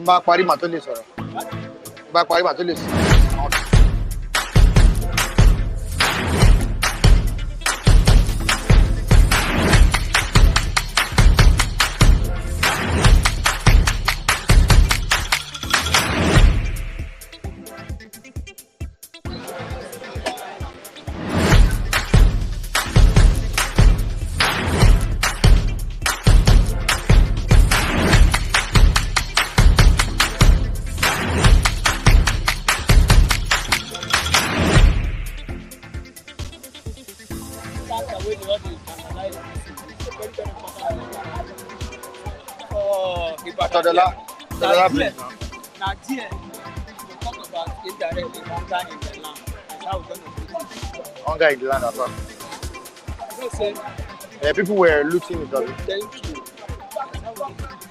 Bá parí màá tó lè sọ̀rọ̀. Bá parí màá tó lè sọ̀rọ̀. Todola place now. Now, dear, we talk about indirectly hunger in the land. That's how we're going to do it. Hunger in the land as well. You know, say, People were looting it. thank you. That's how we do it.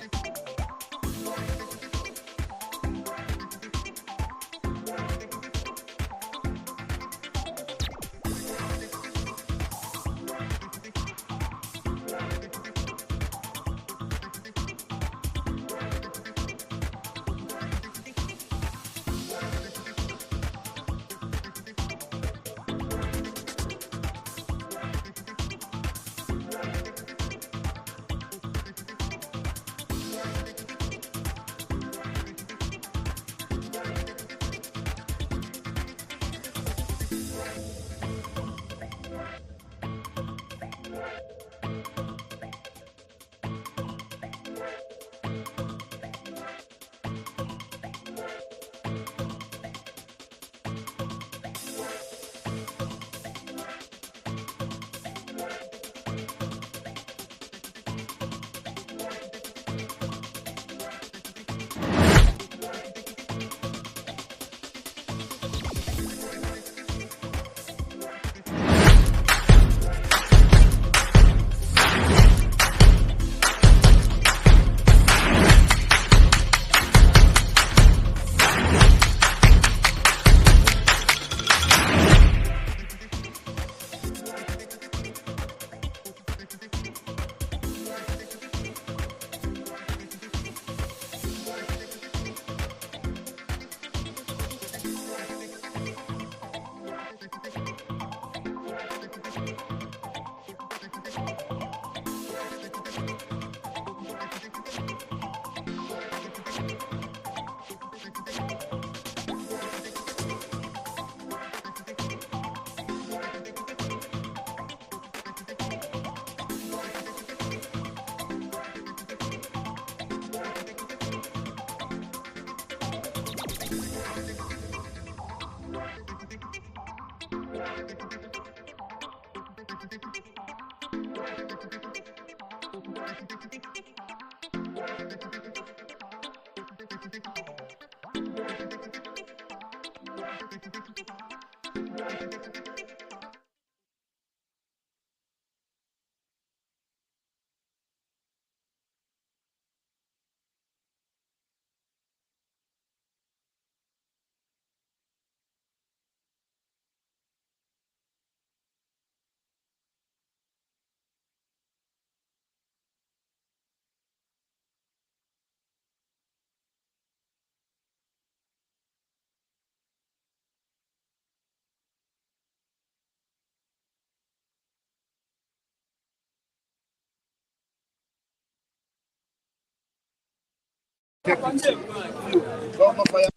Government fire.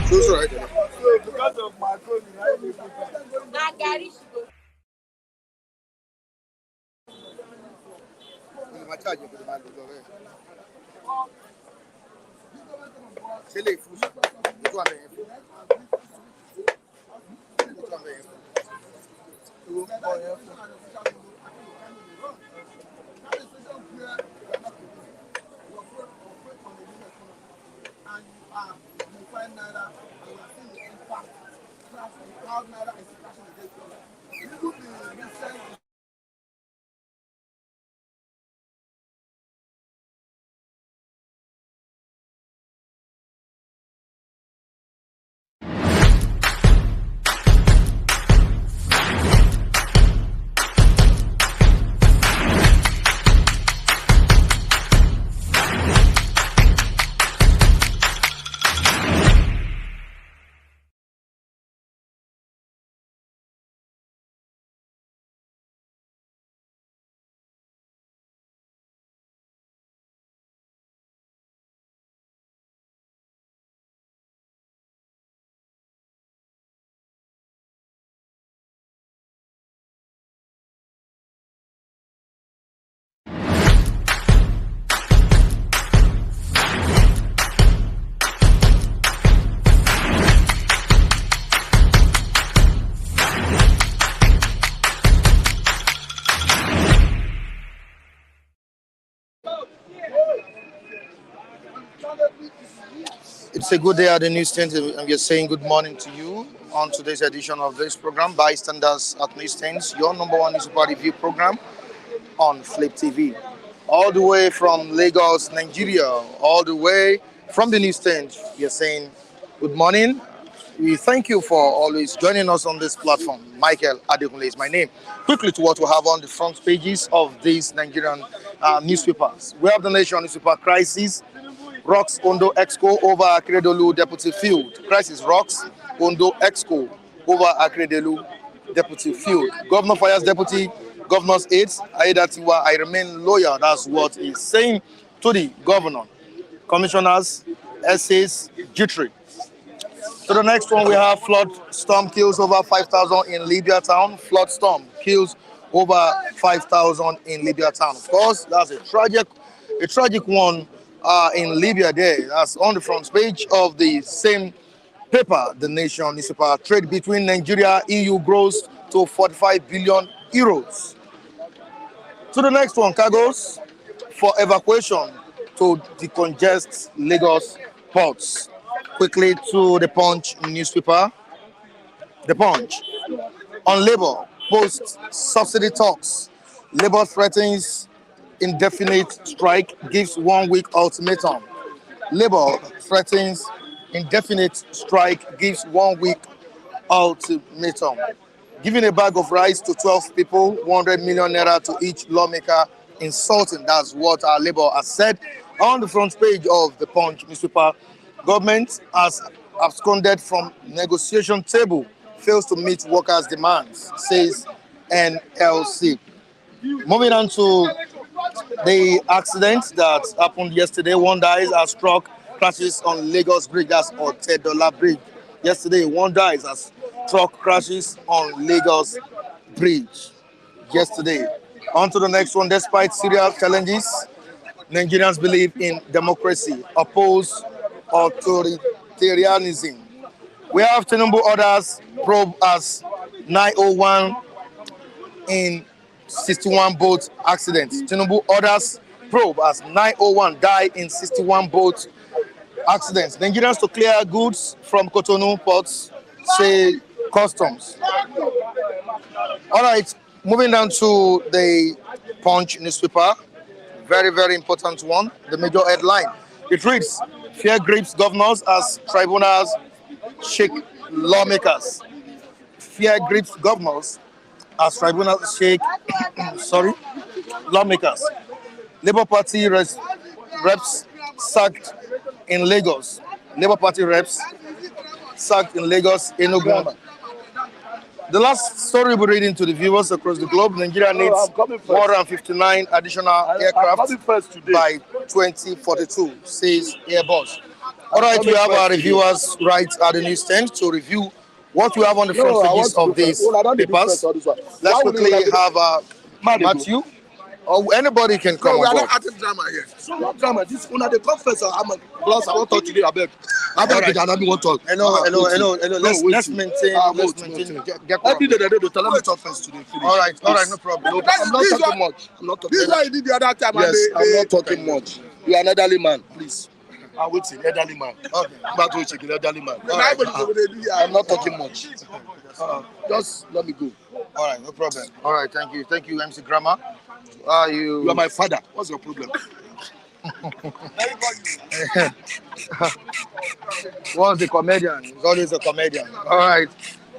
So, because of my phone, máa charge kò tó máa lò lọ bẹ́ẹ̀. ṣé lè fún ètò àbẹ̀ yẹn fún ètò àbẹ̀ yẹn fún ewu ń kọ́ yẹn fún. It's a good day at the newsstand, and we're saying good morning to you on today's edition of this program, Bystanders at Newsstands, your number one newspaper review program on Flip TV. All the way from Lagos, Nigeria, all the way from the newsstand, we're saying good morning. We thank you for always joining us on this platform. Michael Adekunle is my name. Quickly to what we have on the front pages of these Nigerian newspapers. We have the Nation newspaper crisis. Rocks Ondo Exco over Akredolu Deputy Field. Crisis rocks Ondo Exco over Akredolu Deputy Field. Governor fires deputy governor's aides. Aidatiwa, I remain loyal. That's what he's saying to the governor. Commissioners, essays, jittery. So the next one, we have flood storm kills over 5,000 in Libya town. Flood storm kills over 5,000 in Libya town. Of course, that's a tragic one in Libya there. That's on the front page of the same paper, The Nation newspaper. Trade between Nigeria and EU grows to 45 billion euros. So the next one, cargoes for evacuation to decongest Lagos ports. Quickly to the Punch newspaper. The Punch. On labor, post subsidy talks. Labor threatens indefinite strike, gives 1 week ultimatum. Labor threatens indefinite strike, gives 1 week ultimatum. Giving a bag of rice to 12 people, 100 million naira to each lawmaker, insulting. That's what our labor has said on the front page of the Punch newspaper. Government has absconded from negotiation table, fails to meet workers' demands, says NLC. Moving on to the accident that happened yesterday. One dies as truck crashes on Lagos Bridge. That's $10 bridge. Yesterday, one dies as truck crashes on Lagos Bridge. Yesterday. On to the next one. Despite serious challenges, Nigerians believe in democracy, oppose authoritarianism. We have Tinubu orders probe as 901 in 61 boat accidents. Tinubu orders probe as 901 die in 61 boat accidents. Nigerians to clear goods from Cotonou ports, say customs. All right, moving down to the Punch newspaper. Very, very important one. The major headline. It reads, fear grips governors as tribunals shake lawmakers. Fear grips governors as tribunals shake lawmakers. Labour Party reps sacked in Lagos. Labour Party reps sacked in Lagos, Enugu. The last story we're reading to the viewers across the globe, Nigeria needs 159 additional aircraft by 2042, says Airbus. All right, we have our reviewers right at the newsstand to review what we have on the front pages of these papers. Let's quickly have Matthew. Or anybody can come No, we on are board. not acting drama here. So what drama? This una the confessor. I'm a boss. I won't talk today. I beg. I beg. Alright. I don't want to talk. Hello. Let's waiting. maintain. Let's No, maintain. no. Get Every day correct. they do. Tell me talk first today. Finish. All right. No Please. problem. No, I'm not talking much. I'm not talking. This is what you did the other time. Yes, and I'm they, not talking much. You are an elderly man, please. I'm waiting, elderly man. Okay. Back to chicken, elderly man. All right. I'm not talking much. Just let me go. All right. No problem. All right. Thank you. Thank you, MC Grammar. You are my father. What's your problem? Once a comedian, he's always a comedian. All right.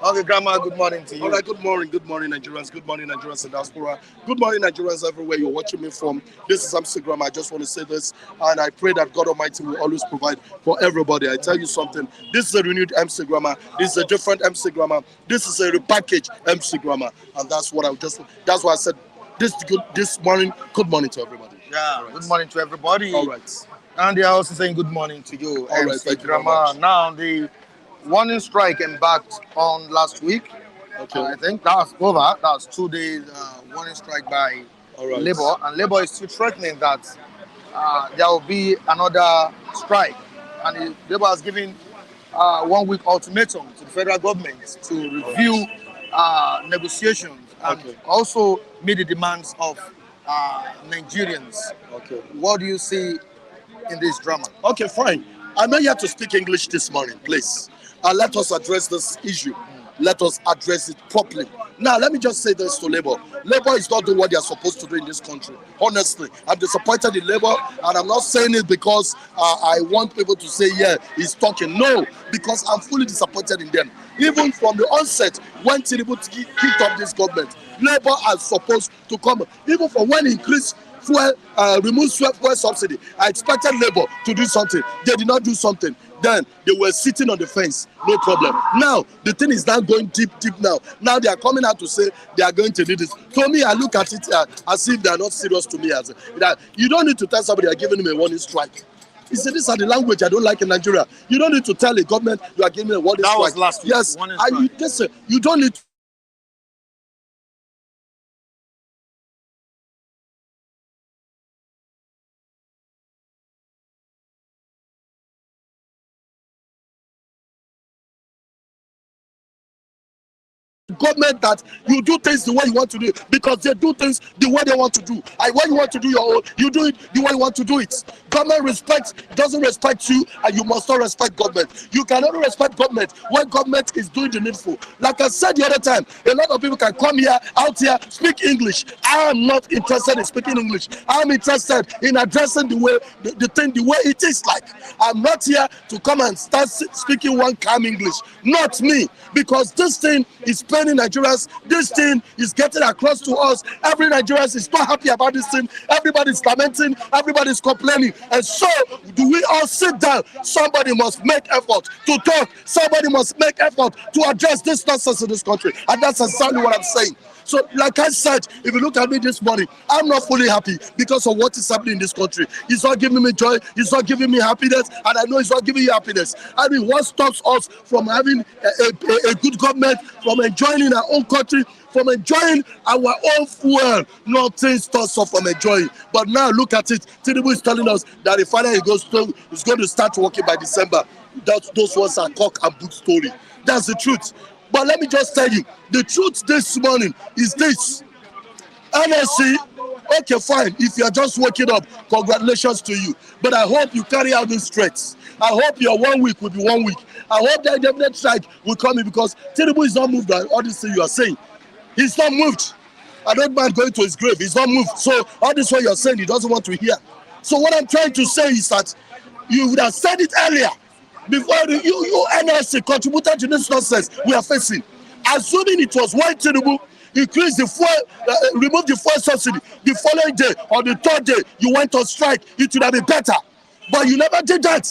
Okay, Grandma, good morning to you. All right, good morning, Nigerians. Good morning, Nigerians in diaspora. Good morning, Nigerians everywhere you're watching me from. This is Instagram. I just want to say this, and I pray that God Almighty will always provide for everybody. I tell you something. This is a renewed Instagram. This is a different Instagram. This is a repackaged Instagram, and that's what That's why I said this morning. Good morning to everybody. Yeah. Right. Good morning to everybody. All right. And they are also saying good morning to you, All right, MC thank you very Grandma. much. Now the warning strike embarked on last week. Okay. I think that's over. That's 2 days warning strike by All right. Labour, and Labour is still threatening that there will be another strike. And Labour has given 1 week ultimatum to the federal government to review negotiations and Okay. also meet the demands of Nigerians. Okay. What do you see in this drama? Okay, fine. I'm not here to speak English this morning, please. Let us address this issue. Let us address it properly. Now, let me just say this to Labour. Labour is not doing what they are supposed to do in this country. Honestly, I'm disappointed in Labour, and I'm not saying it because I want people to say, yeah, he's talking. No, because I'm fully disappointed in them. Even from the onset, when Tinubu kicked off this government, Labour are supposed to come. Even for when he increased fuel, remove fuel subsidy, I expected Labour to do something. They did not do something. Then they were sitting on the fence, no problem. Now the thing is now going deep now. Now they are coming out to say they are going to do this. To me, I look at it as if they are not serious to me. As that you don't need to tell somebody you are giving him a warning strike. You see, these are the language I don't like in Nigeria. You don't need to tell a government you are giving him a warning That strike. was last week. Yes, Warning and strike. listen, you don't need to government that you do things the way you want to do it, because they do things the way they want to do. And when you want to do your own, you do it the way you want to do it. Government doesn't respect you, and you must not respect government. You can only respect government when government is doing the needful. Like I said the other time, a lot of people can come out here, speak English. I am not interested in speaking English. I'm interested in addressing the thing the way it is like. I'm not here to come and start speaking one calm English. Not me, because this thing is paining Nigerians. This thing is getting across to us. Every Nigerian is not happy about this thing. Everybody's lamenting. Everybody's complaining. And so, do we all sit down? Somebody must make effort to talk. Somebody must make effort to address this nonsense in this country. And that's exactly what I'm saying. So, like I said, if you look at me this morning, I'm not fully happy because of what is happening in this country. It's not giving me joy. It's not giving me happiness. And I know it's not giving you happiness. I mean, what stops us from having a good government, from enjoying our own country, from enjoying our own fuel? Nothing stops us from enjoying. But now, look at it. Tinubu is telling us that the final is going to start working by December. Those ones are cock and book story. That's the truth. But let me just tell you, the truth this morning is this. NSC, okay, fine. If you're just waking up, congratulations to you. But I hope you carry out these threats. I hope your 1 week will be 1 week. I hope that definite strike will come in, because Tinubu is not moved by all this thing you are saying. He's not moved. I don't mind going to his grave. He's not moved. So all this what you're saying, he doesn't want to hear. So what I'm trying to say is that you would have said it earlier. Before you NSC contributed to this nonsense we are facing. Assuming it was when Tinubu increased the fuel, removed the fuel subsidy, the following day or the third day you went on strike, it would have been better. But you never did that.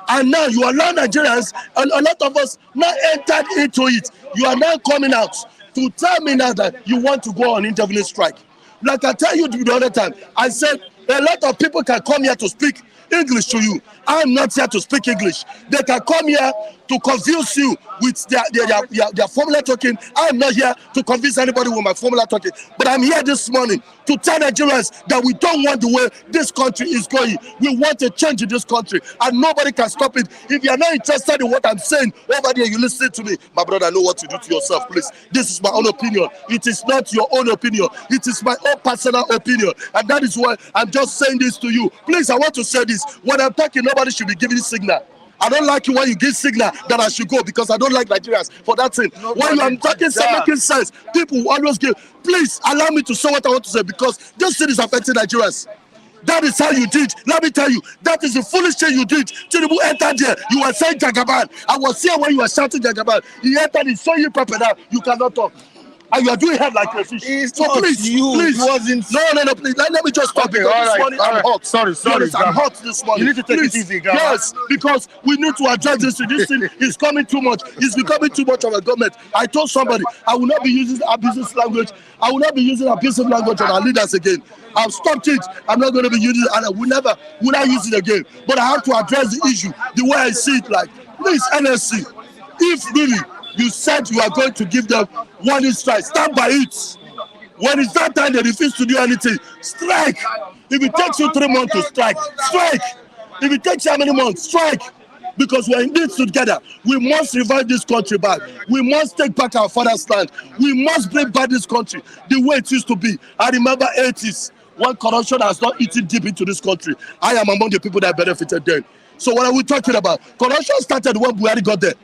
And now you allow Nigerians, and a lot of us now entered into it. You are now coming out to tell me now that you want to go on indefinite strike. Like I tell you the other time, I said a lot of people can come here to speak English to you. I'm not here to speak English. They can come here to confuse you with their formula talking. I am not here to convince anybody with my formula talking, but I'm here this morning to tell Nigerians that we don't want the way this country is going. We want a change in this country, and nobody can stop it. If you are not interested in what I'm saying over there, you listen to me. My brother, know what to do to yourself, please. This is my own opinion. It is not your own opinion. It is my own personal opinion, and that is why I'm just saying this to you. Please, I want to say this. When I'm talking, nobody should be giving signal. I don't like you when you give signal that I should go, because I don't like Nigerians for that thing. When I'm talking, making sense, people always give. Please allow me to say what I want to say, because this thing is affecting Nigerians. That is how you did. Let me tell you, that is the foolish thing you did. Tinubu entered there. You were saying Jagaban. I was here when you were shouting Jagaban. He entered, he saw you pepper now. You cannot talk. And you are doing head like a fish. So please, please. No, please. Let me just talk, okay, because this morning I'm hot. Sorry, I'm hot this morning. You need to take it easy, Grandma. Yes, because we need to address this. This thing is coming too much. It's becoming too much of a government. I told somebody I will not be using abusive language. I will not be using abusive language on our leaders again. I've stopped it. I'm not going to be using it, and I will not use it again. But I have to address the issue the way I see it. Like, please, NSC, if really you said you are going to give them warning strike, stand by it. When it's that time they refuse to do anything, strike. If it takes you 3 months to strike, strike. If it takes you how many months, strike. Because we're in this together. We must revive this country back. We must take back our father's land. We must bring back this country the way it used to be. I remember 80s when corruption has not eaten deep into this country. I am among the people that benefited then. So what are we talking about? Corruption started when Buhari got there.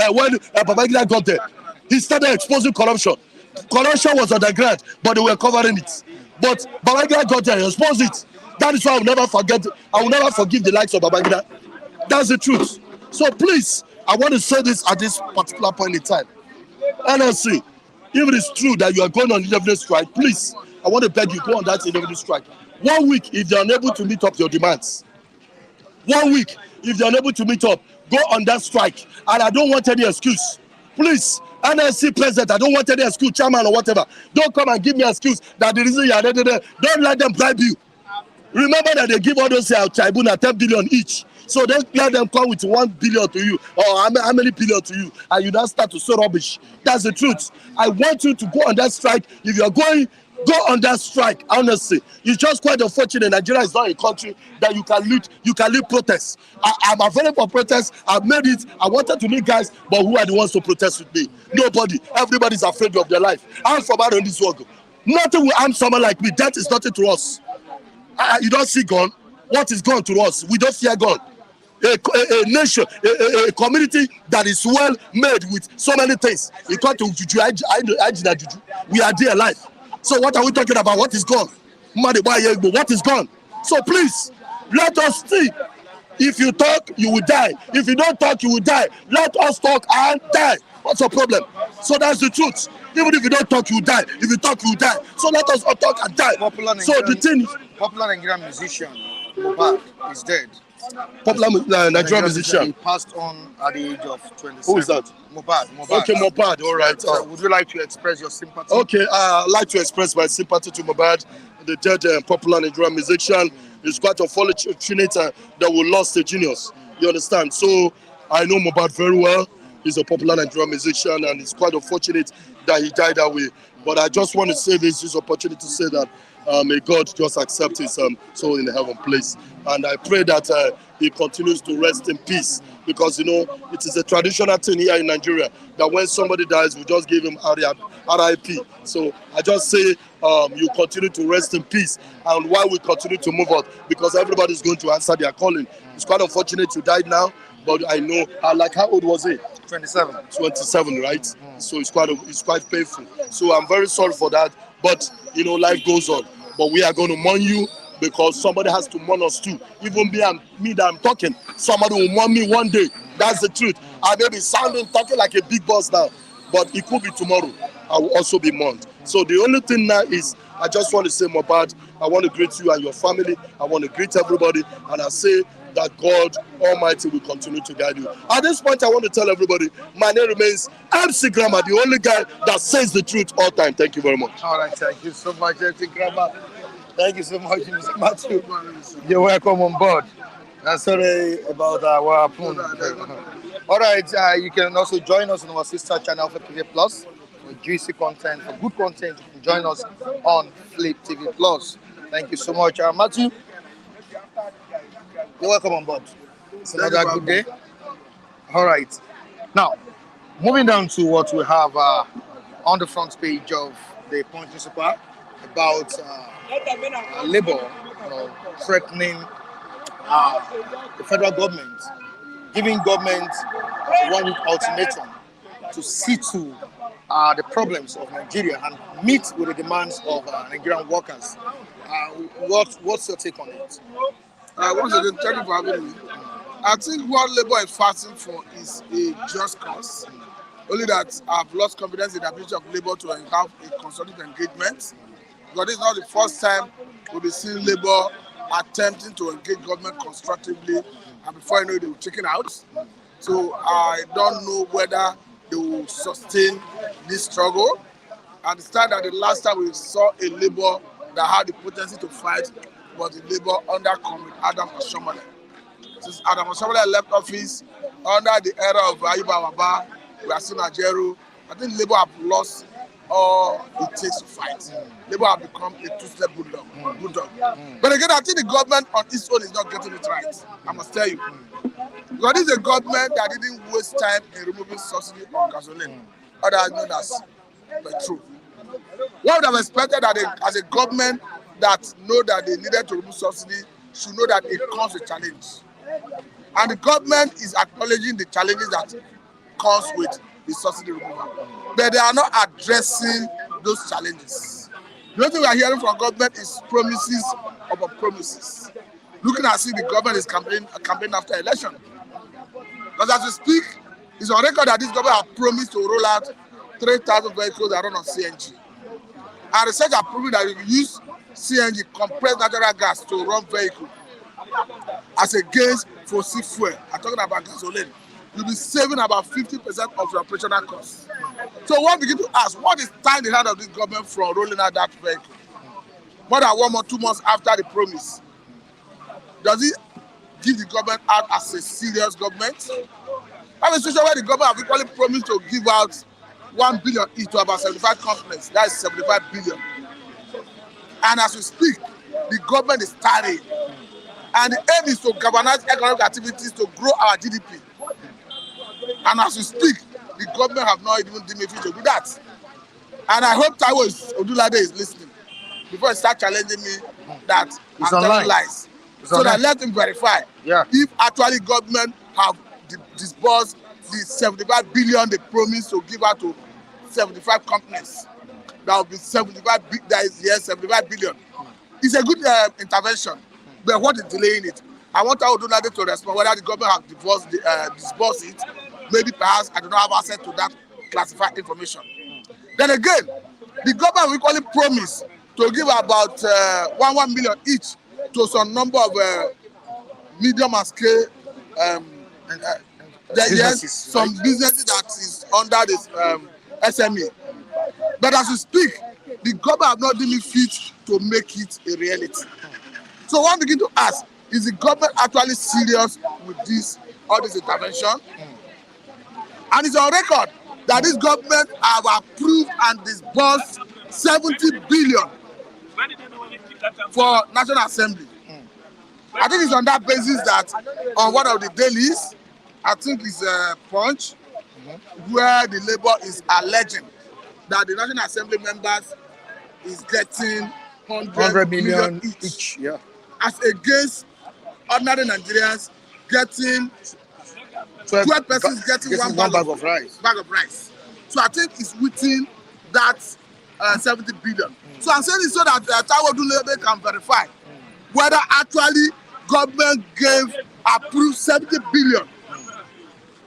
When Babangida got there, he started exposing corruption. Corruption was underground, but they were covering it. But Babangida got there and exposed it. That is why I will never forget. I will never forgive the likes of Babangida. That's the truth. So please, I want to say this at this particular point in time. NLC, if it is true that you are going on indefinite strike, please, I want to beg you, go on that indefinite strike. 1 week, if they are unable to meet up your demands. 1 week, if they are unable to meet up, go on that strike. And I don't want any excuse. Please, NLC president, I don't want any excuse, chairman or whatever. Don't come and give me an excuse that the reason you are there. Don't let them bribe you. Remember that they give all those tribunal 10 billion each. So don't let them come with 1 billion to you, or how many billion to you, and you don't start to say rubbish. That's the truth. I want you to go on that strike. If you're going, go on that strike. Honestly, it's just quite unfortunate. Nigeria is not a country that you can lead protests. I'm available for protests. I've made it. I wanted to meet guys, but who are the ones to protest with me? Nobody. Everybody's afraid of their life. I'm from out on this world. Nothing will harm someone like me. That is nothing to us. You don't see gun. What is gun to us? We don't fear gun. A nation, a community that is well made with so many things. We come to Juju, we are there alive. So what are we talking about? What is gone? What is gone? So please, let us see. If you talk, you will die. If you don't talk, you will die. Let us talk and die. What's the problem? So that's the truth. Even if you don't talk, you will die. If you talk, you will die. So let us all talk and die. So the thing is, popular Nigerian musician Mohbad is dead. Popular Nigerian musician. He passed on at the age of 27. Who is that? Mohbad. Okay, Mohbad. All right. Would you like to express your sympathy? Okay, I'd like to express my sympathy to Mohbad, the dead popular Nigerian musician. It's quite unfortunate that we lost a genius. You understand? So I know Mohbad very well. He's a popular Nigerian musician, and it's quite unfortunate that he died that way. But I just want to say this opportunity to say that may God just accept his soul in the heaven place. And I pray that he continues to rest in peace, because, you know, it is a traditional thing here in Nigeria that when somebody dies, we just give him RIP. So I just say you continue to rest in peace, and while we continue to move on, because everybody's going to answer their calling. It's quite unfortunate you died now, but I know, how old was he? 27. 27, right? So it's quite painful. So I'm very sorry for that. But, you know, life goes on. But we are going to mourn you, because somebody has to mourn us too. Even me that I'm talking, somebody will mourn me one day. That's the truth. I may be talking like a big boss now, but it could be tomorrow. I will also be mourned. So the only thing now is, I just want to say, Mohbad, I want to greet you and your family. I want to greet everybody. And I say that God Almighty will continue to guide you. At this point, I want to tell everybody, my name remains MC Grammar, the only guy that says the truth all the time. Thank you very much. All right, thank you so much, MC Grammar. Thank you so much, Mr. Matthew. You're welcome on board. I'm sorry about what happened. All right, you can also join us on our sister channel, Flip TV Plus, for juicy content, for good content. You can join us on Flip TV Plus. Thank you so much, Matthew. You're welcome on board. It's another good day. All right. Now, moving down to what we have on the front page of the Punch newspaper about Labour, threatening the federal government, giving government 1 week ultimatum to see to the problems of Nigeria and meet with the demands of Nigerian workers. What's your take on it? Once again, thank you for having me. I think what Labour is fighting for is a just cause. Only that I've lost confidence in the ability of Labour to have a constructive engagement. Because this is not the first time we'll be seeing Labour attempting to engage government constructively, and before you know it, they will chicken out. So I don't know whether they will sustain this struggle. I understand that the last time we saw a Labour that had the potency to fight was the Labour under Comrade Adam Oshiomhole. Since Adam Oshiomhole left office, under the era of Ayuba Waba, we are seeing Ajaero. I think Labour have lost all it takes to fight. Labour have become a two-step bulldog. But again, I think the government on its own is not getting it right. I must tell you. Because this is a government that didn't waste time in removing subsidy on gasoline, otherwise known as petrol. One would have expected that as a government that know that they needed to remove subsidy should know that it comes with challenge. And the government is acknowledging the challenges that comes with the subsidy removal. But they are not addressing those challenges. The only thing we are hearing from government is promises upon promises. Looking at see the government is campaigning after election. Because as we speak, it's on record that this government has promised to roll out 3,000 vehicles that run on CNG. And research has proven that if you use CNG, compressed natural gas, to run vehicles as against fossil fuel, I'm talking about gasoline, you'll be saving about 50% of your operational costs. So one begin to ask, what is tying the hand of this government from rolling out that vehicle? More than 1 month, 2 months after the promise. Does it give the government out as a serious government? I have a situation where the government have equally promised to give out 1 billion each to about 75 companies. That is 75 billion. And as we speak, the government is tarrying. And the aim is to galvanize economic activities to grow our GDP. And as we speak, the government have not even deemed it fit to do that. And I hope Taiwo Odulade is listening before he start challenging me that I'm telling lies. So that let him verify if actually government have disbursed the 75 billion they promised to give out to 75 companies. That will be 75 billion. It's a good intervention, but what is delaying it? I want our Odulade to respond whether the government have disbursed it. Maybe perhaps I do not have access to that classified information. Then again, the government will equally promise to give about 1 million each to some number of medium and scale some businesses that is under this SME. But as we speak, the government have not deemed fit to make it a reality. So one begin to ask, is the government actually serious with all this intervention? And it's on record that this government have approved and disbursed 70 billion for National Assembly. I think it's on that basis that on one of the dailies, I think it's Punch, where the Labour is alleging that the National Assembly members is getting 100 million each. Yeah. As against ordinary Nigerians getting 12 persons getting one bag of rice. So I think it's within that 70 billion. So I'm saying it so that Taiwo Odulade can verify whether actually government approved 70 billion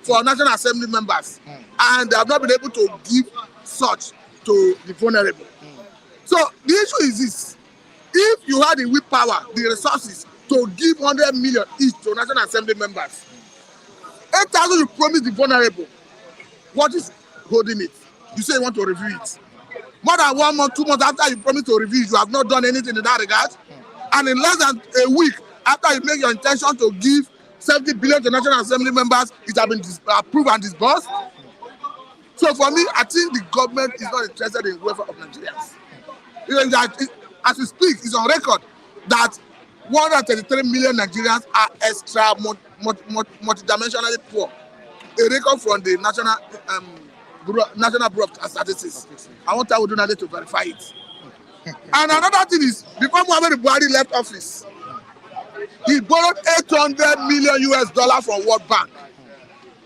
for National Assembly members, and they have not been able to give such to the vulnerable. So the issue is this: if you had the willpower, the resources to give 100 million each to National Assembly members, 8,000 you promise the vulnerable, what is holding it? You say you want to review it. More than 1 month, 2 months after you promise to review it, you have not done anything in that regard. And in less than a week after you make your intention to give 70 billion to National Assembly members. It has been approved and disbursed. So for me, I think the government is not interested in the welfare of Nigerians. As we speak, it's on record that 133 million Nigerians are extra multidimensionally poor. A record from the National Bureau of Statistics. I want Tinubu to verify it. And another thing is, before Muhammadu Buhari left office, he borrowed $800 million from World Bank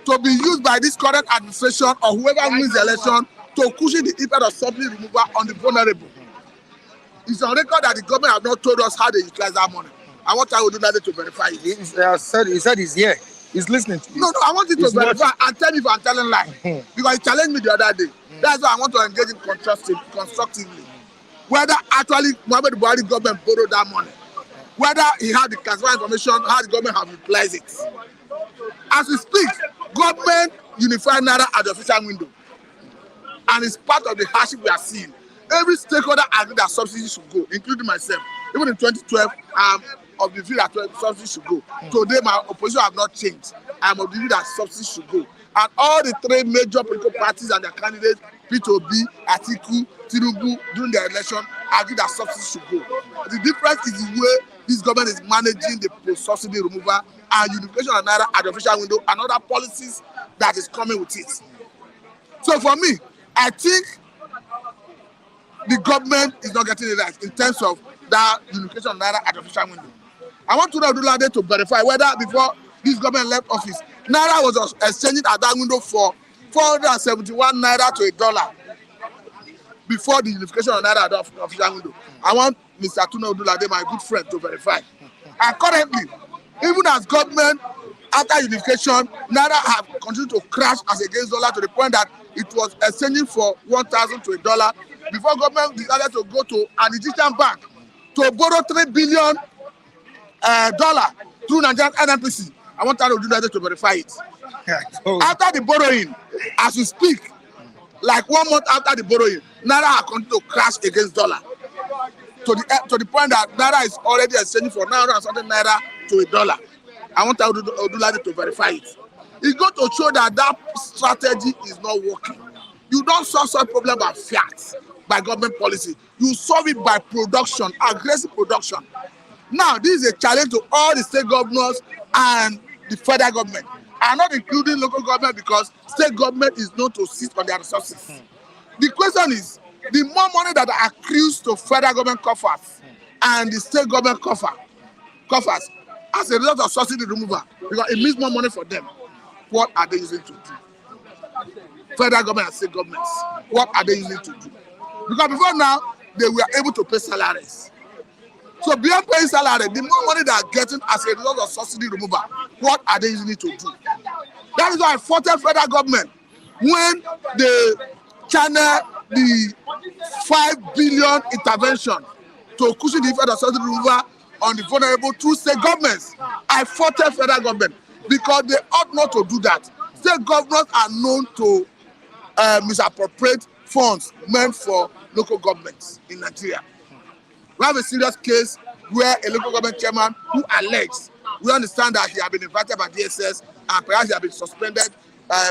to be used by this current administration or whoever wins the election to cushion the impact of subsidy removal on the vulnerable. It's on record that the government have not told us how they utilize that money. I want Tinubu to verify it. He said he's here. He's listening to you. No, I want you to verify and tell me if I'm telling lie. Because he challenged me the other day. That's why I want to engage him constructively. Whether actually Muhammadu Buhari government borrowed that money, whether he had the classified information, how the government have utilized it. As we speak, government unified Naira at the official window. And it's part of the hardship we are seeing. Every stakeholder agreed that subsidies should go, including myself. Even in 2012, I'm of the view that subsidies should go. Today, my opposition have not changed. I'm of the view that subsidies should go. And all the three major political parties and their candidates, P2B, Atiku, Tinubu, during their election, agreed that subsidies should go. The difference is the way this government is managing the post-subsidy removal and unification of Naira at the official window and other policies that is coming with it. So for me, I think the government is not getting it right in terms of that unification of Naira at the official window. I want Tinubu to verify whether before this government left office, Naira was exchanging at that window for 471 Naira to $1 before the unification of Naira at the official window. I want Mr. Tinubu, my good friend, to verify. And currently, even as government, after unification, Naira have continued to crash as against dollar to the point that it was exchanging for 1,000 to $1 before government decided to go to an Egyptian bank to borrow $3 billion through Nigerian NNPC. I want Tinubu to verify it. After the borrowing, as we speak, like 1 month after the borrowing, Naira has continued to crash against dollar to the point that Naira is already exchanging for 900 and something Naira to $1. I want Tinubu to verify it. It's going to show that that strategy is not working. You don't solve such problem by fiat, by government policy. You solve it by production, aggressive production. Now, this is a challenge to all the state governors and the federal government. I'm not including local government because state government is known to sit on their resources. The question is, the more money that accrues to federal government coffers and the state government coffers as a result of subsidy removal, because it means more money for them, what are they using to do? Federal government and state governments, what are they using to do? Because before now, they were able to pay salaries. So beyond paying salary, the more money they are getting as a result of subsidy removal, what are they using it to do? That is why I fought the federal government when they channel the 5 billion intervention to cushion the effect of subsidy removal on the vulnerable through state governments. I fought the federal government because they ought not to do that. State governments are known to misappropriate funds meant for local governments in Nigeria. We have a serious case where a local government chairman who alleged, we understand that he had been invited by DSS and perhaps he had been suspended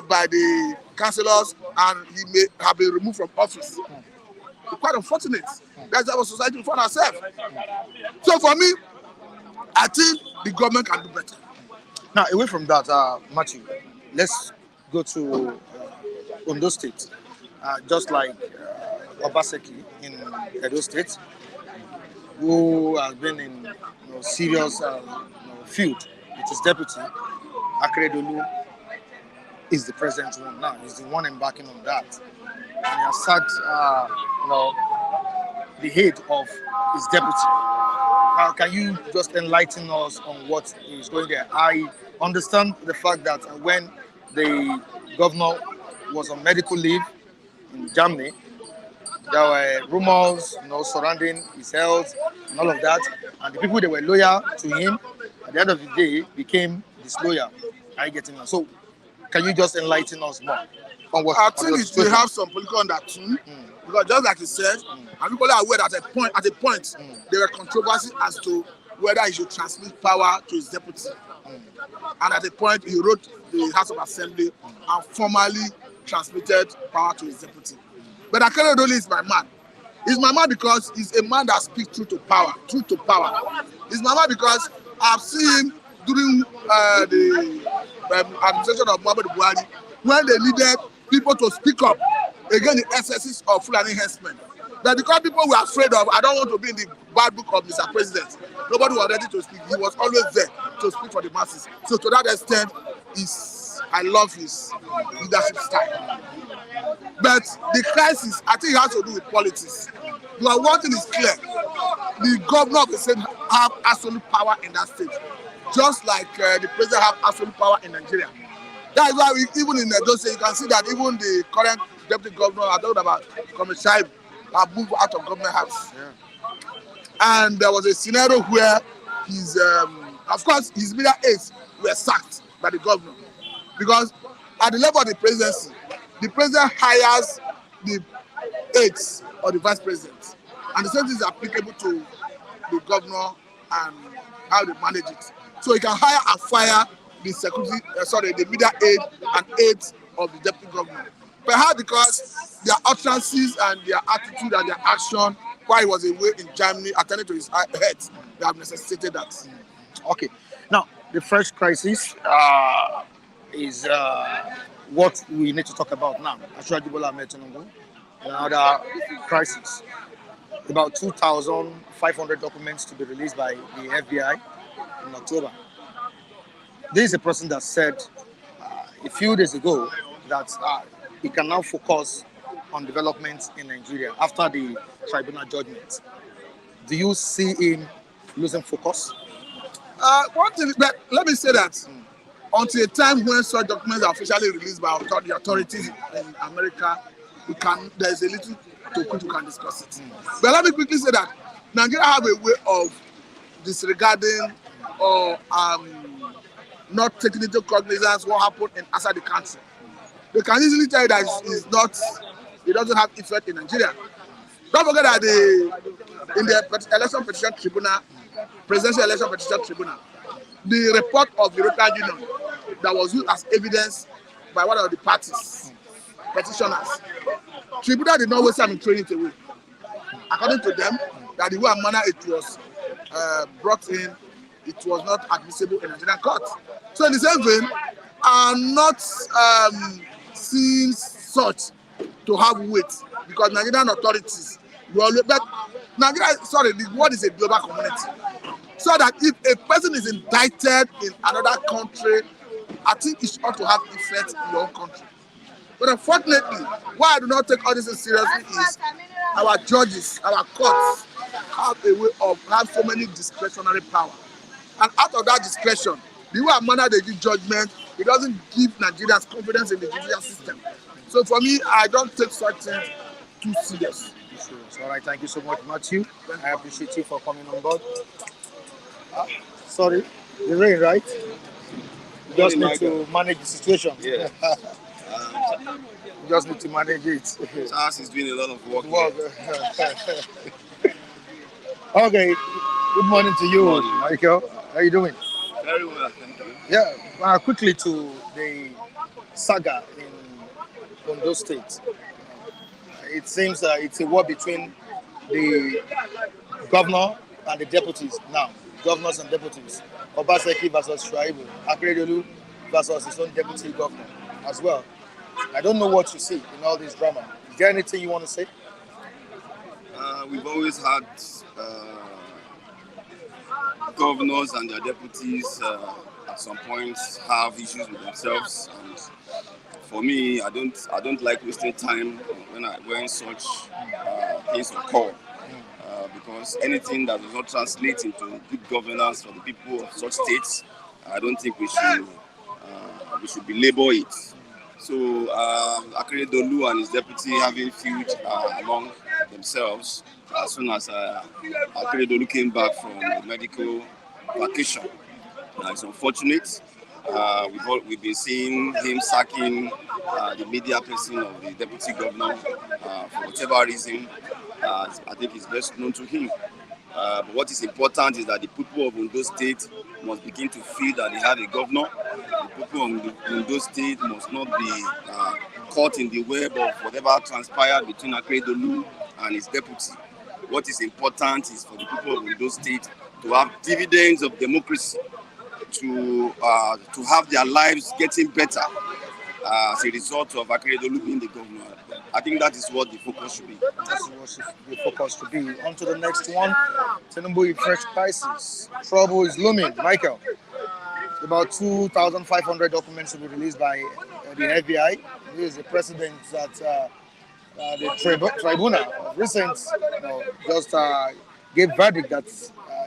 by the councillors and he may have been removed from office. It's quite unfortunate. That's our society we find ourselves. So for me, I think the government can do better. Now, away from that, Matthew, let's go to Ondo State. Just like Obaseki in Edo State, who has been in serious feud with his deputy, Akeredolu, is the present one now. He's the one embarking on that. And he has sacked the head of his deputy. Now, can you just enlighten us on what is going there? I understand the fact that when the governor was on medical leave in Germany, there were rumors, surrounding his health and all of that. And the people that were loyal to him, at the end of the day, became disloyal. Are you getting me? So, can you just enlighten us more on what? I think it will have some political undertone, because just like you said, and people are aware that at a point, there were controversy as to whether he should transmit power to his deputy. And at a point, he wrote the House of Assembly and formally transmitted power to his deputy. But Akeredolu is my man. He's my man because he's a man that speaks truth to power. Truth to power. He's my man because I've seen him during the administration of Muhammadu Buhari when they needed people to speak up against the excesses of Fulani herdsmen. But because people were afraid of, I don't want to be in the bad book of Mr. President, nobody was ready to speak. He was always there to speak for the masses. So to that extent, I love his leadership style. But the crisis, I think it has to do with politics. One thing is clear. The governor of the state have absolute power in that state. Just like the president have absolute power in Nigeria. That is why even in Edo State, you can see that even the current deputy governor, I talked about Commissioner, have moved out of government house. Yeah. And there was a scenario where of course, his media aides were sacked by the governor. Because at the level of the presidency, the president hires the aides or the vice president. And the same thing is applicable to the governor and how they manage it. So he can hire and fire the media aide and aides of the deputy governor. Perhaps because their utterances and their attitude and their action while he was away in Germany attending to his health, they have necessitated that. Okay. Now, the first crisis is what we need to talk about now. Ashwaji Bola Ahmed Tinubu, another crisis. About 2,500 documents to be released by the FBI in October. This is a person that said a few days ago that he can now focus on developments in Nigeria after the tribunal judgment. Do you see him losing focus? One thing, but let me say that until a time when such documents are officially released by the authorities in America, there is a little to which we can discuss it. But let me quickly say that Nigeria have a way of disregarding or not taking into cognizance what happened outside the country. They can easily tell you that it doesn't have effect in Nigeria. Don't forget that in the election petition tribunal, presidential election petition tribunal, the report of the European Union that was used as evidence by one of the parties, petitioners, tribunal did not waste time in throwing it away. According to them, that the way and manner it was brought in, it was not admissible in Nigerian court. So in the same vein, I'm not seeing such to have weight because Nigerian authorities but Nigeria, the word is a global community. So that if a person is indicted in another country, I think it ought to have effect in your own country. But unfortunately, why I do not take all this seriously is our judges, our courts have a way of have so many discretionary power. And out of that discretion, the way and manner they give judgment, it doesn't give Nigerians confidence in the judicial system. So for me, I don't take such things too serious. All right, thank you so much, Matthew. I appreciate you for coming on board. Sorry, the rain, right? You just need to manage the situation. Yeah. You just need to manage it. Charles is doing a lot of work. Okay, good morning to you, morning. Michael. How are you doing? Very well, thank you. Yeah, quickly to the saga in Ondo State. It seems that it's a war between the governor and the deputies now. Governors and deputies. Obaseki versus Shuaibu. Akeredolu versus his own deputy governor as well. I don't know what you see in all this drama. Is there anything you want to say? We've always had governors and their deputies at some point have issues with themselves. And for me, I don't like wasting time when such things occur. Because anything that does not translate into good governance for the people of such states, I don't think we should belabor it. So Akeredolu and his deputy having feud among themselves as soon as Akeredolu came back from the medical vacation. It's unfortunate. We've been seeing him sacking the media person of the deputy governor for whatever reason. I think it's best known to him. But what is important is that the people of Ondo State must begin to feel that they have a governor. The people in those states must not be caught in the web of whatever transpired between Akeredolu and his deputy. What is important is for the people of those states to have dividends of democracy, to have their lives getting better as a result of Akeredolu being the governor. I think that is what the focus should be. That's what the focus should be. On to the next one. Tinubu fresh crisis. Trouble is looming. Michael, about 2,500 documents will be released by the FBI. This is the precedent that the tribunal of recent just gave verdict that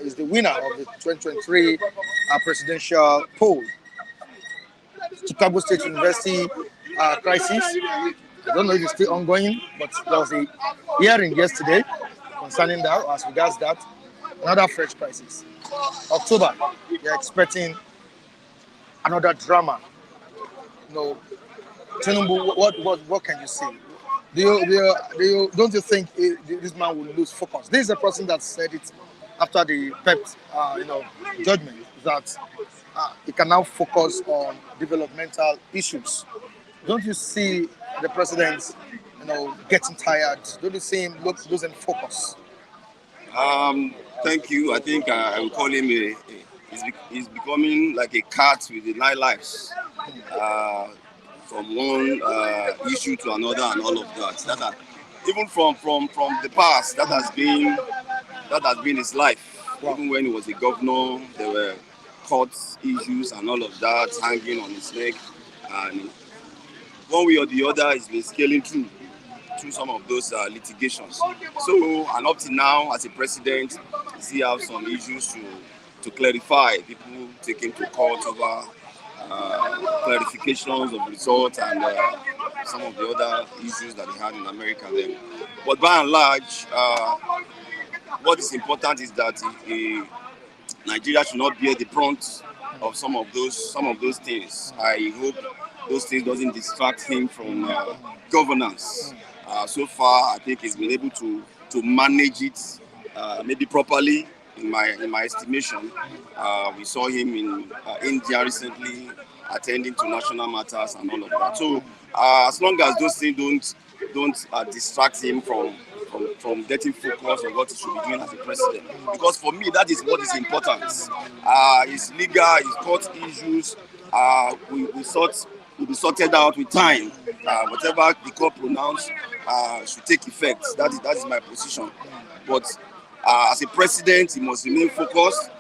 is the winner of the 2023 presidential poll. Chicago State University crisis. I don't know if it's still ongoing, but there was a hearing yesterday concerning that, as regards that. Another fresh crisis. October, they're expecting another drama. Tinubu, what can you say? Don't you think this man will lose focus? This is a person that said it after the PEP, judgment, that he can now focus on developmental issues. Don't you see the president, getting tired? Don't you see him losing focus? Thank you. I think I would call him he's becoming like a cat with the 9 lives. From one issue to another and all of that. Even from the past, that has been his life. Wow. Even when he was a governor, there were court issues and all of that hanging on his neck, and one way or the other, he's been scaling through some of those litigations. So, and up to now, as a president, he still have some issues to clarify. People taking to court over clarifications of results and some of the other issues that he had in America then. But by and large, what is important is that Nigeria should not bear the brunt of some of those things. I hope those things doesn't distract him from governance. So far, I think he's been able to manage it maybe properly. In my estimation, we saw him in India recently, attending to national matters and all of that. So as long as those things don't distract him from getting focused on what he should be doing as a president, because for me that is what is important. His legal, his court issues will be sorted out with time. Whatever the court pronounced should take effect. That is my position. But as a president, he must remain focused.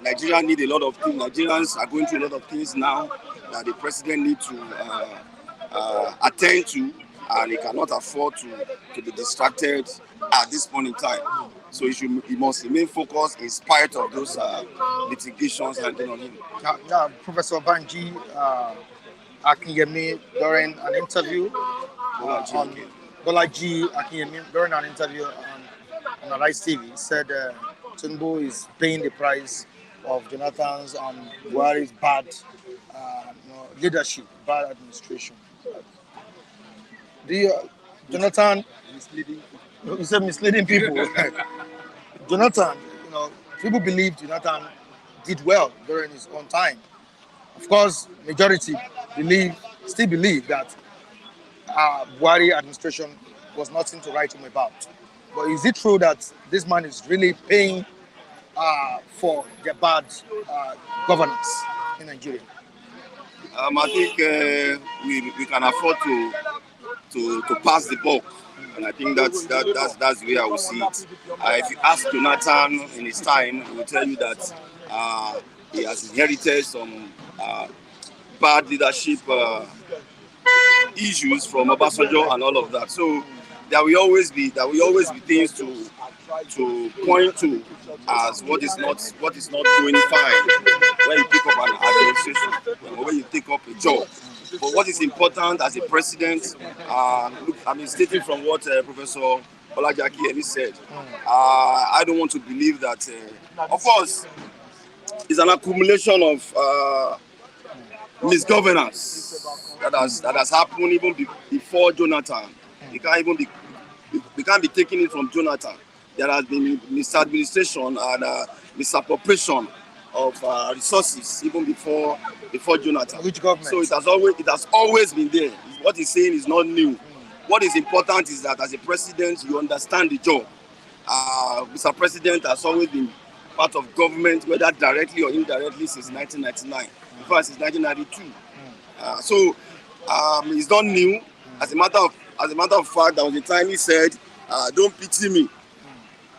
Nigeria need a lot of things. Nigerians are going through a lot of things now that the president needs to attend to, and he cannot afford to be distracted at this point in time. So he must remain focused in spite of those litigations hanging on him. Now, Professor Banji Akinyemi, during an interview Bolaji Akinyemi, during an interview on Arise TV, said Tinubu is paying the price of Jonathan's and Buhari's bad leadership, bad administration. Jonathan, you said misleading people. Jonathan, people believe Jonathan did well during his own time. Of course, majority still believe that Buhari administration was nothing to write home about. But is it true that this man is really paying for the bad governance in Nigeria? I think we can afford to pass the buck, and I think that's the way I will see it. If you ask Jonathan in his time, he will tell you that he has inherited some bad leadership issues from Obasanjo and all of that. So there will always be things to point to as what is not going fine when you pick up an administration or when you take up a job. But what is important as a president, stating from what Professor Bolaji Akinyemi said, I don't want to believe that, of course, it's an accumulation of misgovernance that has happened even before Jonathan. It can't be taking it from Jonathan. There has been misadministration and misappropriation resources even before Jonathan. Which government? So it has always been there. What he's saying is not new. What is important is that as a president, you understand the job. Mr. President has always been part of government, whether directly or indirectly, since 1999. In fact, since 1992. It's not new. As a matter of fact, there was a time he said, "Don't pity me.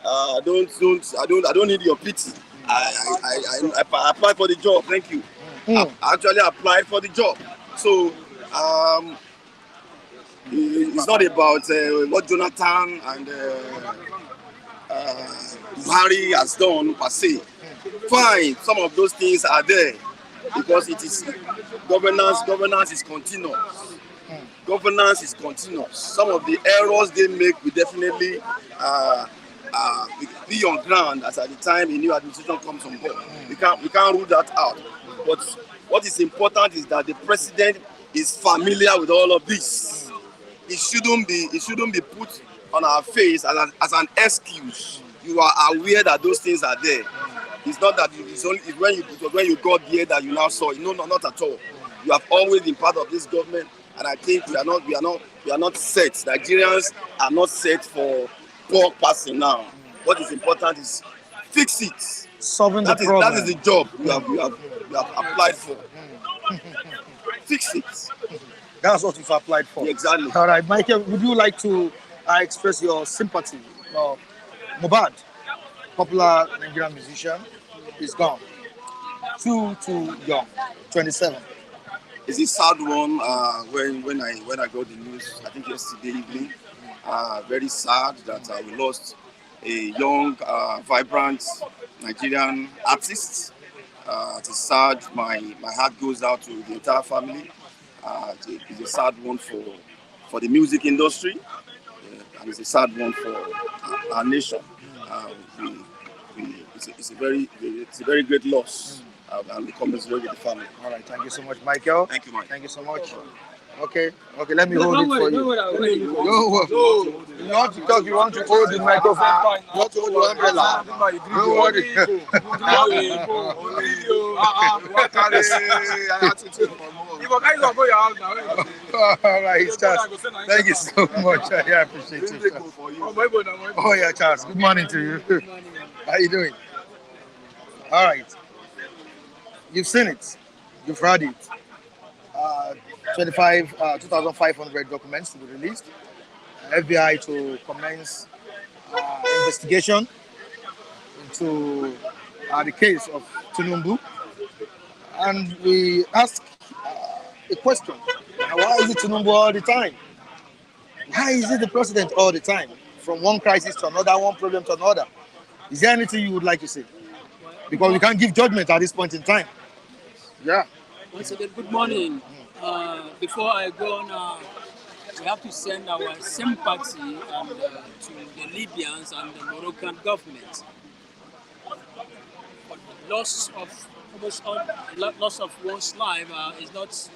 I don't need your pity. I applied for the job. Thank you. I actually applied for the job." So it's not about what Jonathan and Buhari has done per se. Fine, some of those things are there because it is governance is continuous. Governance is continuous. Some of the errors they make will definitely be on ground as at the time a new administration comes on board. We can't rule that out. But what is important is that the president is familiar with all of this. It shouldn't be put on our face as an excuse. You are aware that those things are there. It's not that it's when you got there that you now saw it. No, not at all. You have always been part of this government, and I think we are not set. Nigerians are not set for poor passing now. What is important is fix it. Solving the problem. That is the job you have applied for. Fix it. That's what you've applied for. Yeah, exactly. All right, Michael, would you like to express your sympathy? Mohbad, popular Nigerian musician, is gone. Too young, 27. It's a sad one. When I got the news, I think yesterday evening, very sad that we lost a young, vibrant Nigerian artist. It's sad. My heart goes out to the entire family. It's a sad one for the music industry, and it's a sad one for our nation. It's a very great loss, and we commiserate with the family. All right, thank you so much, Michael. Thank you, Mike. Thank you so much. Okay, let me hold it for you. You want to talk, you want to hold the microphone, you want to hold the umbrella. Don't worry. All right, Charles. Thank you so much. I appreciate it. Oh yeah, Charles. Good morning to you. How you doing? All right. You've seen it. You've heard it. 2,500 documents to be released. FBI to commence investigation into the case of Tinubu. And we ask a question. Why is it Tinubu all the time? Why is it the president all the time? From one crisis to another, one problem to another. Is there anything you would like to say? Because we can't give judgment at this point in time. Yeah. Once again, good morning. Before I go on, we have to send our sympathy to the Libyans and the Moroccan government. But loss of one's life is not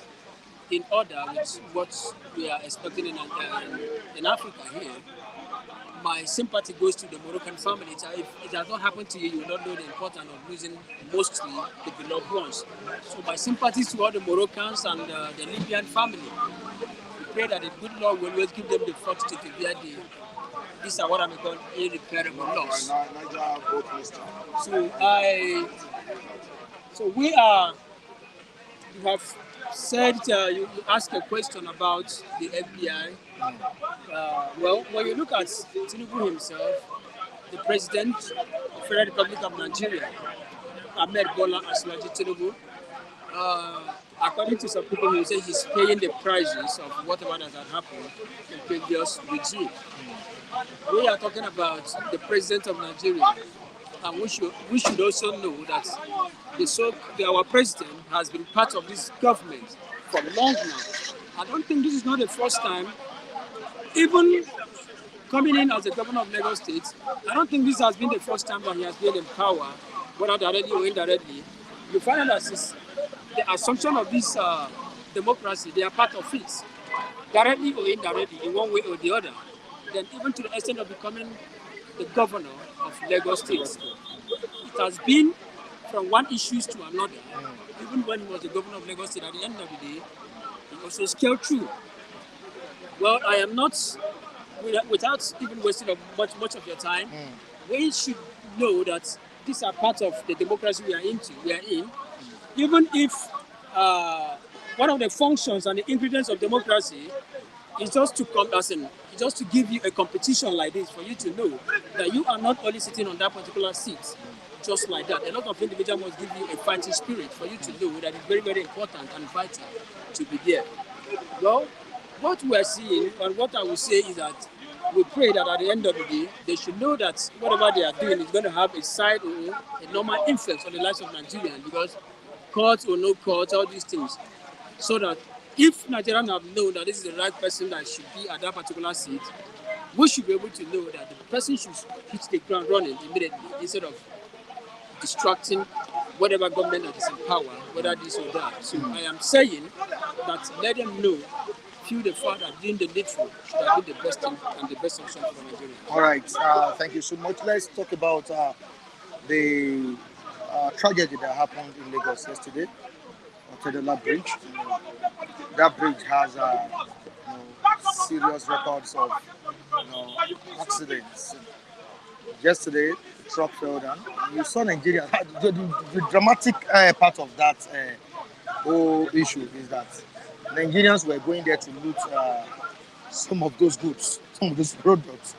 in order with what we are expecting in Africa here. My sympathy goes to the Moroccan family. If it has not happened to you, you will not know the importance of losing mostly the beloved ones. So my sympathy to all the Moroccans and the Libyan family. We pray that the good Lord will always give them the fortitude to bear these are what I'm called irreparable loss. You have said, you asked a question about the FBI. Well, when you look at Tinubu himself, the president of the Federal Republic of Nigeria, Ahmed Bola Aslaji Tinubu, according to some people who say he's paying the prices of whatever that had happened in previous regime. We are talking about the president of Nigeria, and we should also know that our president has been part of this government for long now. I don't think this is not the first time. Even coming in as the governor of Lagos State, I don't think this has been the first time that he has been in power, whether directly or indirectly. You find out that the assumption of this democracy, they are part of it, directly or indirectly, in one way or the other. Then even to the extent of becoming the governor of Lagos State. It has been from one issue to another. Even when he was the governor of Lagos State, at the end of the day, he also scaled through. Well, I am not, without even wasting much of your time, we should know that these are part of the democracy we are in. Even if one of the functions and the ingredients of democracy is just to come as in, just to give you a competition like this, for you to know that you are not only sitting on that particular seat just like that. A lot of individuals must give you a fighting spirit for you to know that it's very, very important and vital to be there. Well, what we are seeing, and what I will say is that we pray that at the end of the day, they should know that whatever they are doing is going to have a side or a normal influence on the lives of Nigerians, because court or no court, all these things. So that if Nigerians have known that this is the right person that should be at that particular seat, we should be able to know that the person should hit the ground running immediately instead of distracting whatever government that is in power, whether this or that. So I am saying that let them know, feel the fact that doing the needful should have been the best thing and the best option for Nigeria. All right, thank you so much. Let's talk about the tragedy that happened in Lagos yesterday on Tedola Bridge. That bridge has serious records of accidents. Yesterday, the truck fell down. You saw Nigeria. The dramatic part of that whole issue is that Nigerians were going there to loot some of those goods, some of those products.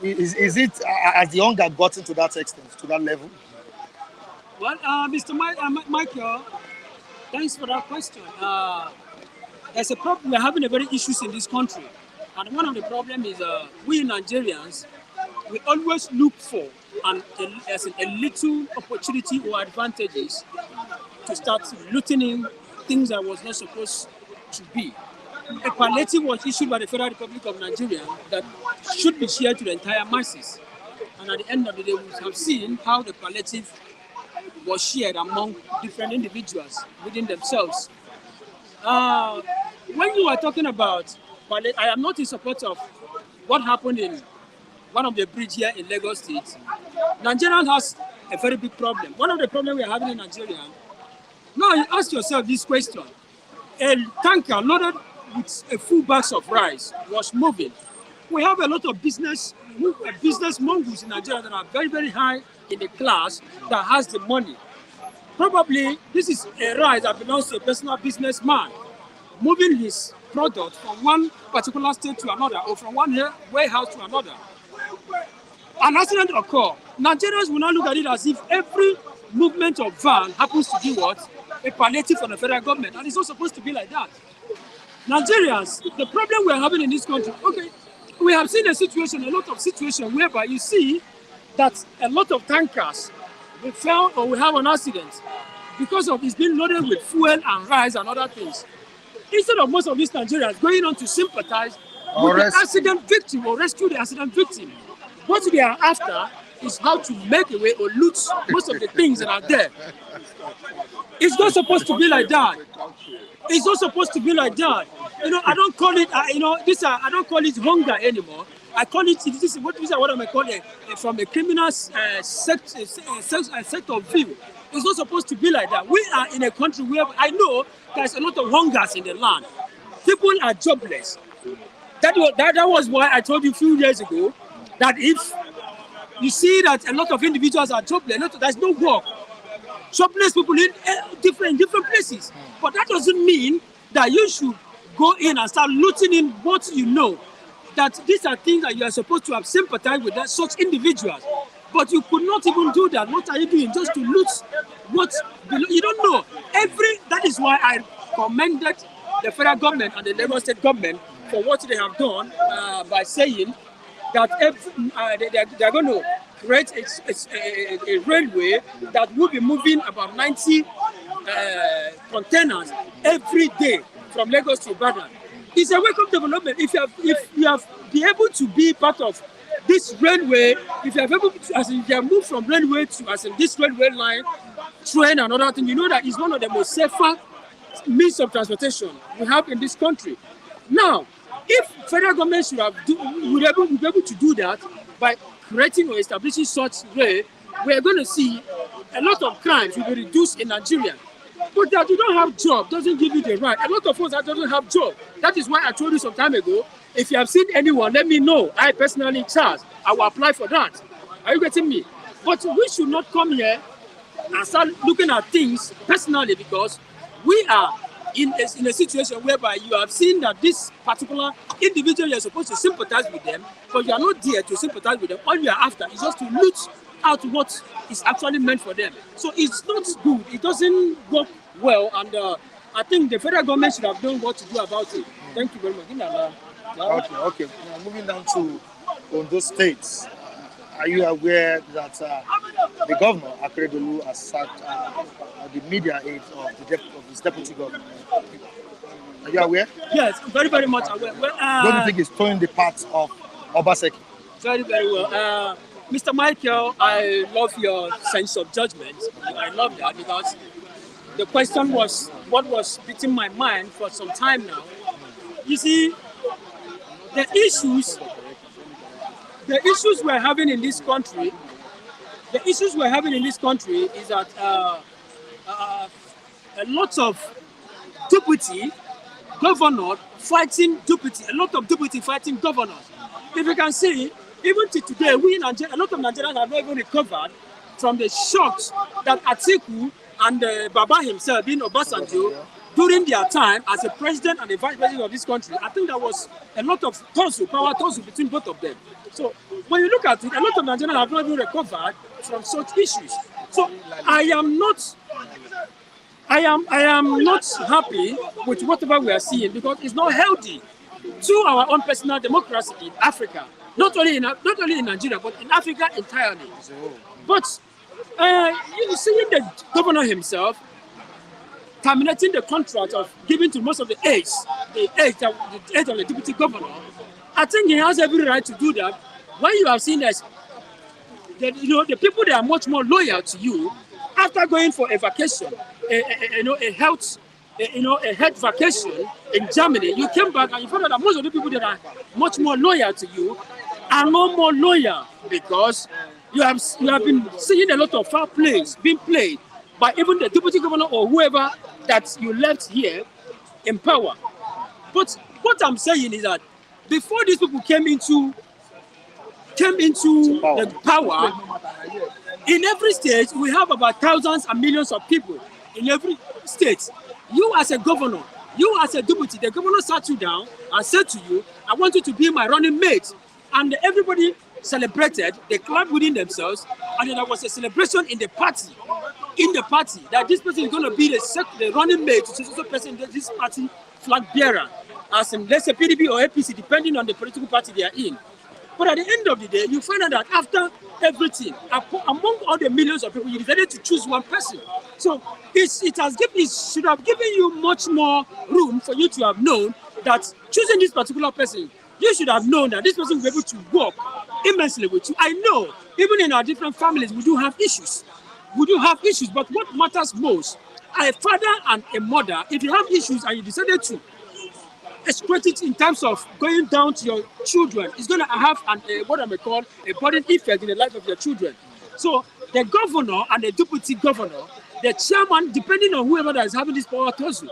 Is it has the hunger gotten to that extent, to that level? Well, Mr. Michael, thanks for that question. There's a problem. We're having a very issues in this country, and one of the problems is we Nigerians, we always look for a little opportunity or advantages to start looting in things that was not supposed to be. A palliative was issued by the Federal Republic of Nigeria that should be shared to the entire masses. And at the end of the day, we have seen how the palliative was shared among different individuals within themselves. When you are talking about palliative, I am not in support of what happened in one of the bridges here in Lagos State. Nigeria has a very big problem. One of the problems we are having in Nigeria, now you ask yourself this question. A tanker loaded with a full bags of rice was moving. We have a lot of business mongols in Nigeria that are very, very high in the class that has the money. Probably this is a rice that belongs to a personal businessman moving his product from one particular state to another or from one warehouse to another. An accident occurs. Nigerians will not look at it as if every movement of van happens to be what? A palliative from the federal government. And it's not supposed to be like that. Nigerians, the problem we're having in this country, okay, we have seen a lot of situations whereby you see that a lot of tankers will fail or will have an accident because of it's being loaded with fuel and rice and other things. Instead of most of these Nigerians going on to sympathize with the accident victim or rescue the accident victim, what they are after is how to make away or loot most of the things that are there. It's not supposed to be like that. It's not supposed to be like that. I don't call it. I don't call it hunger anymore. I call it. This is what I'm calling it from a criminal sect of view. It's not supposed to be like that. We are in a country where I know there's a lot of hungers in the land. People are jobless. That was why I told you a few years ago that if you see that a lot of individuals are jobless, there's no work. Jobless people in different places. But that doesn't mean that you should go in and start looting in what you know. That these are things that you are supposed to have sympathized with such individuals. But you could not even do that. What are you doing? Just to loot what you don't know. That is why I commended the federal government and the Lagos State government for what they have done by saying that they are going to create a railway that will be moving about 90 containers every day from Lagos to Ibadan. It's a welcome development. If you have been able to be part of this railway, if you have able to, as in you have moved from railway to this railway line, train and other thing, you know that it's one of the most safer means of transportation we have in this country. Now, if federal government would be able to do that by creating or establishing such rail, we are going to see a lot of crimes will be reduced in Nigeria. But that you don't have job doesn't give you the right. A lot of us that doesn't have job. That is why I told you some time ago, if you have seen anyone, let me know. I personally, Charles, I will apply for that. Are you getting me? But we should not come here and start looking at things personally, because we are in a situation whereby you have seen that this particular individual, you're supposed to sympathize with them, but you are not there to sympathize with them. All you are after is just to loot out what is actually meant for them. So it's not good. It doesn't work well, and I think the federal government should have known what to do about it. Thank you very much. Okay. Now, moving down to Ondo State, are you aware that the governor, Akeredolu, has sacked the media aide of his deputy governor? Are you aware? Yes, very, very much aware. Well, Don't you think he's throwing the part of Obaseki? Very, very well. Mr. Michael, I love your sense of judgment. I love that, because the question was what was beating my mind for some time now. You see, the issues we're having in this country, is that a lot of deputy governor fighting deputy, a lot of deputy fighting governors. If you can see, even till today, we in Nigeria, a lot of Nigerians have not even recovered from the shocks that Atiku and Baba himself, being Obasanjo, during their time as a president and a vice president of this country. I think there was a lot of power tussle between both of them. So when you look at it, a lot of Nigerians have not even recovered from such issues. So I am not happy with whatever we are seeing, because it's not healthy to our own personal democracy in Africa. Not only in Nigeria, but in Africa entirely. But you see the governor himself terminating the contract of giving to most of the aides of the deputy governor. I think he has every right to do that. When you have seen as the people that are much more loyal to you after going for a vacation, a health vacation in Germany, you came back and you found out that most of the people that are much more loyal to you are no more loyal, because you have been seeing a lot of foul plays being played by even the deputy governor or whoever that you left here in power. But what I'm saying is that before these people came into the power, in every state we have about thousands and millions of people in every state. You as a governor, you as a deputy, the governor sat you down and said to you, I want you to be my running mate. And everybody celebrated, they clapped within themselves, and then there was a celebration in the party that this person is going to be the running mate to the person, this party flag bearer, as in, let's say, PDP or APC, depending on the political party they are in. But at the end of the day, you find out that after everything, among all the millions of people, you decided to choose one person. So it should have given you much more room for you to have known that choosing this particular person, you should have known that this person will be able to work immensely with you. I know, even in our different families, we do have issues. But what matters most, a father and a mother, if you have issues and you decided to exploit it in terms of going down to your children, it's going to have what I may call a burden effect in the life of your children. So the governor and the deputy governor, the chairman, depending on whoever that is having this power tussle,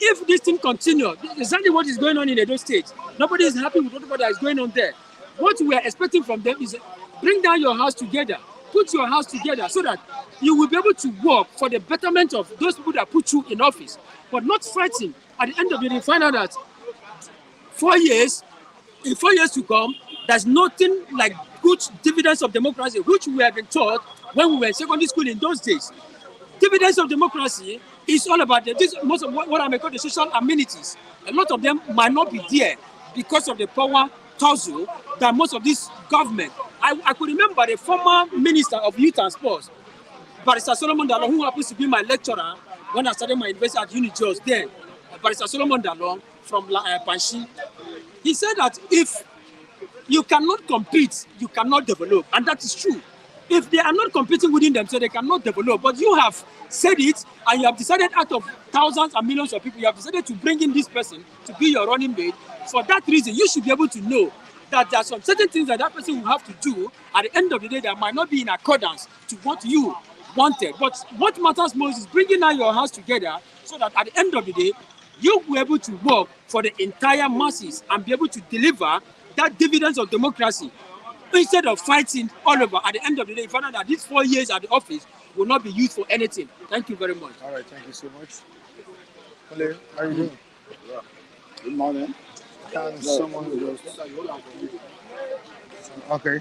if this thing continues, exactly what is going on in Edo State, nobody is happy with whatever that is going on there. What we are expecting from them is bring down your house together, put your house together so that you will be able to work for the betterment of those people that put you in office, but not fighting. At the end of the day, you find out that 4 years, in 4 years to come, there's nothing like good dividends of democracy, which we have been taught when we were in secondary school in those days. Dividends of democracy is all about most of what I may call the social amenities. A lot of them might not be there because of the power tussle that most of this government. I could remember the former minister of youth and sports, Barrister Solomon Dalong, who happens to be my lecturer when I started my university at UniJos then, Barrister Solomon Dalong from Panshi. He said that if you cannot compete, you cannot develop, and that is true. If they are not competing within themselves, they cannot develop. But you have said it, and you have decided out of thousands and millions of people, you have decided to bring in this person to be your running mate. For that reason, you should be able to know that there are some certain things that person will have to do at the end of the day that might not be in accordance to what you wanted. But what matters most is bringing out your house together so that at the end of the day, you will be able to work for the entire masses and be able to deliver that dividends of democracy instead of fighting all over. At the end of the day, you find out that these 4 years at the office will not be used for anything. Thank you very much. All right, thank you so much. Ole, how are you doing? Good morning. Can someone just... Okay,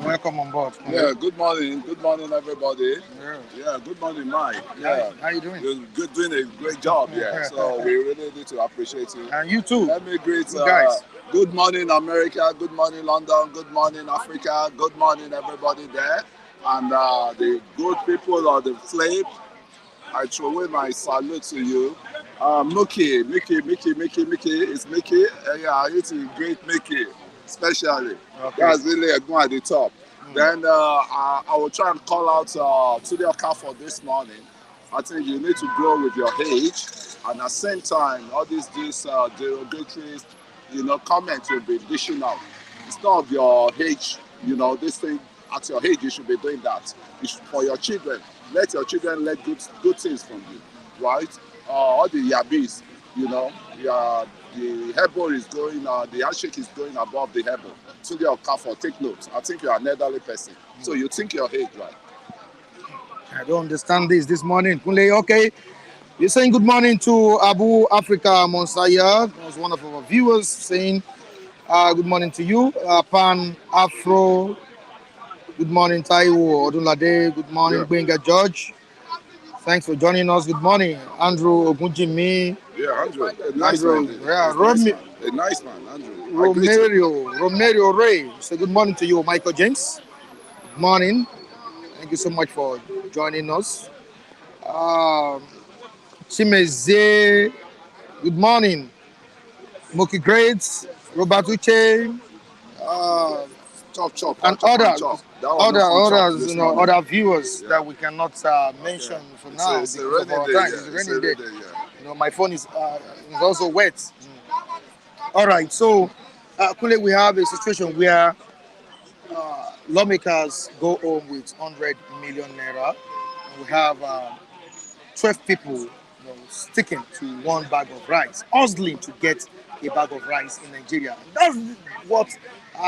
welcome on board. Yeah, good morning. Good morning, everybody. Yeah. Yeah, good morning, Mike. Yeah, How you doing? you're good, doing a great job. Yeah, so we really need to appreciate you. And you too. Let me greet You guys. good morning, America. Good morning, London. Good morning, Africa. Good morning, everybody there. And the good people of the flame. I throw away my salute to you. Mickey. It's Mickey. Yeah, it's a great Mickey, especially. Okay. That's really a one at the top. Then I will try and call out to the Okafor this morning. I think you need to grow with your age, and at the same time, all these derogatory, comments will be dishing out. It's not of your age, this thing. At your age, you should be doing that. For your children, let your children let good things from you, right? All the yabis, the hebel is going, the handshake is going above the hebel. To the Okafor, take note. I think you are an elderly person, so you think your age, right? I don't understand this morning. Kunle, okay. You're saying good morning to Abu Africa Monsaya. That was one of our viewers saying good morning to you. Pan Afro. Good morning, Taiwo Odunlade. Good morning, Benga George. Thanks for joining us. Good morning, Andrew Ogunjimi. Yeah, Andrew. A nice Andrew, man. yeah, A nice man, Andrew. Romero Ray. Say good morning to you, Michael James. Good morning. Thank you so much for joining us. Chimeze. Good morning. Moki Grades. Robert Uche. Chop. And others, other viewers that we cannot mention for now. It's a rainy day. It's a rainy day. My phone is also wet. All right, so Kule, we have a situation where lawmakers go home with 100 million naira. And we have 12 people sticking to one bag of rice, hustling to get a bag of rice in Nigeria. That's what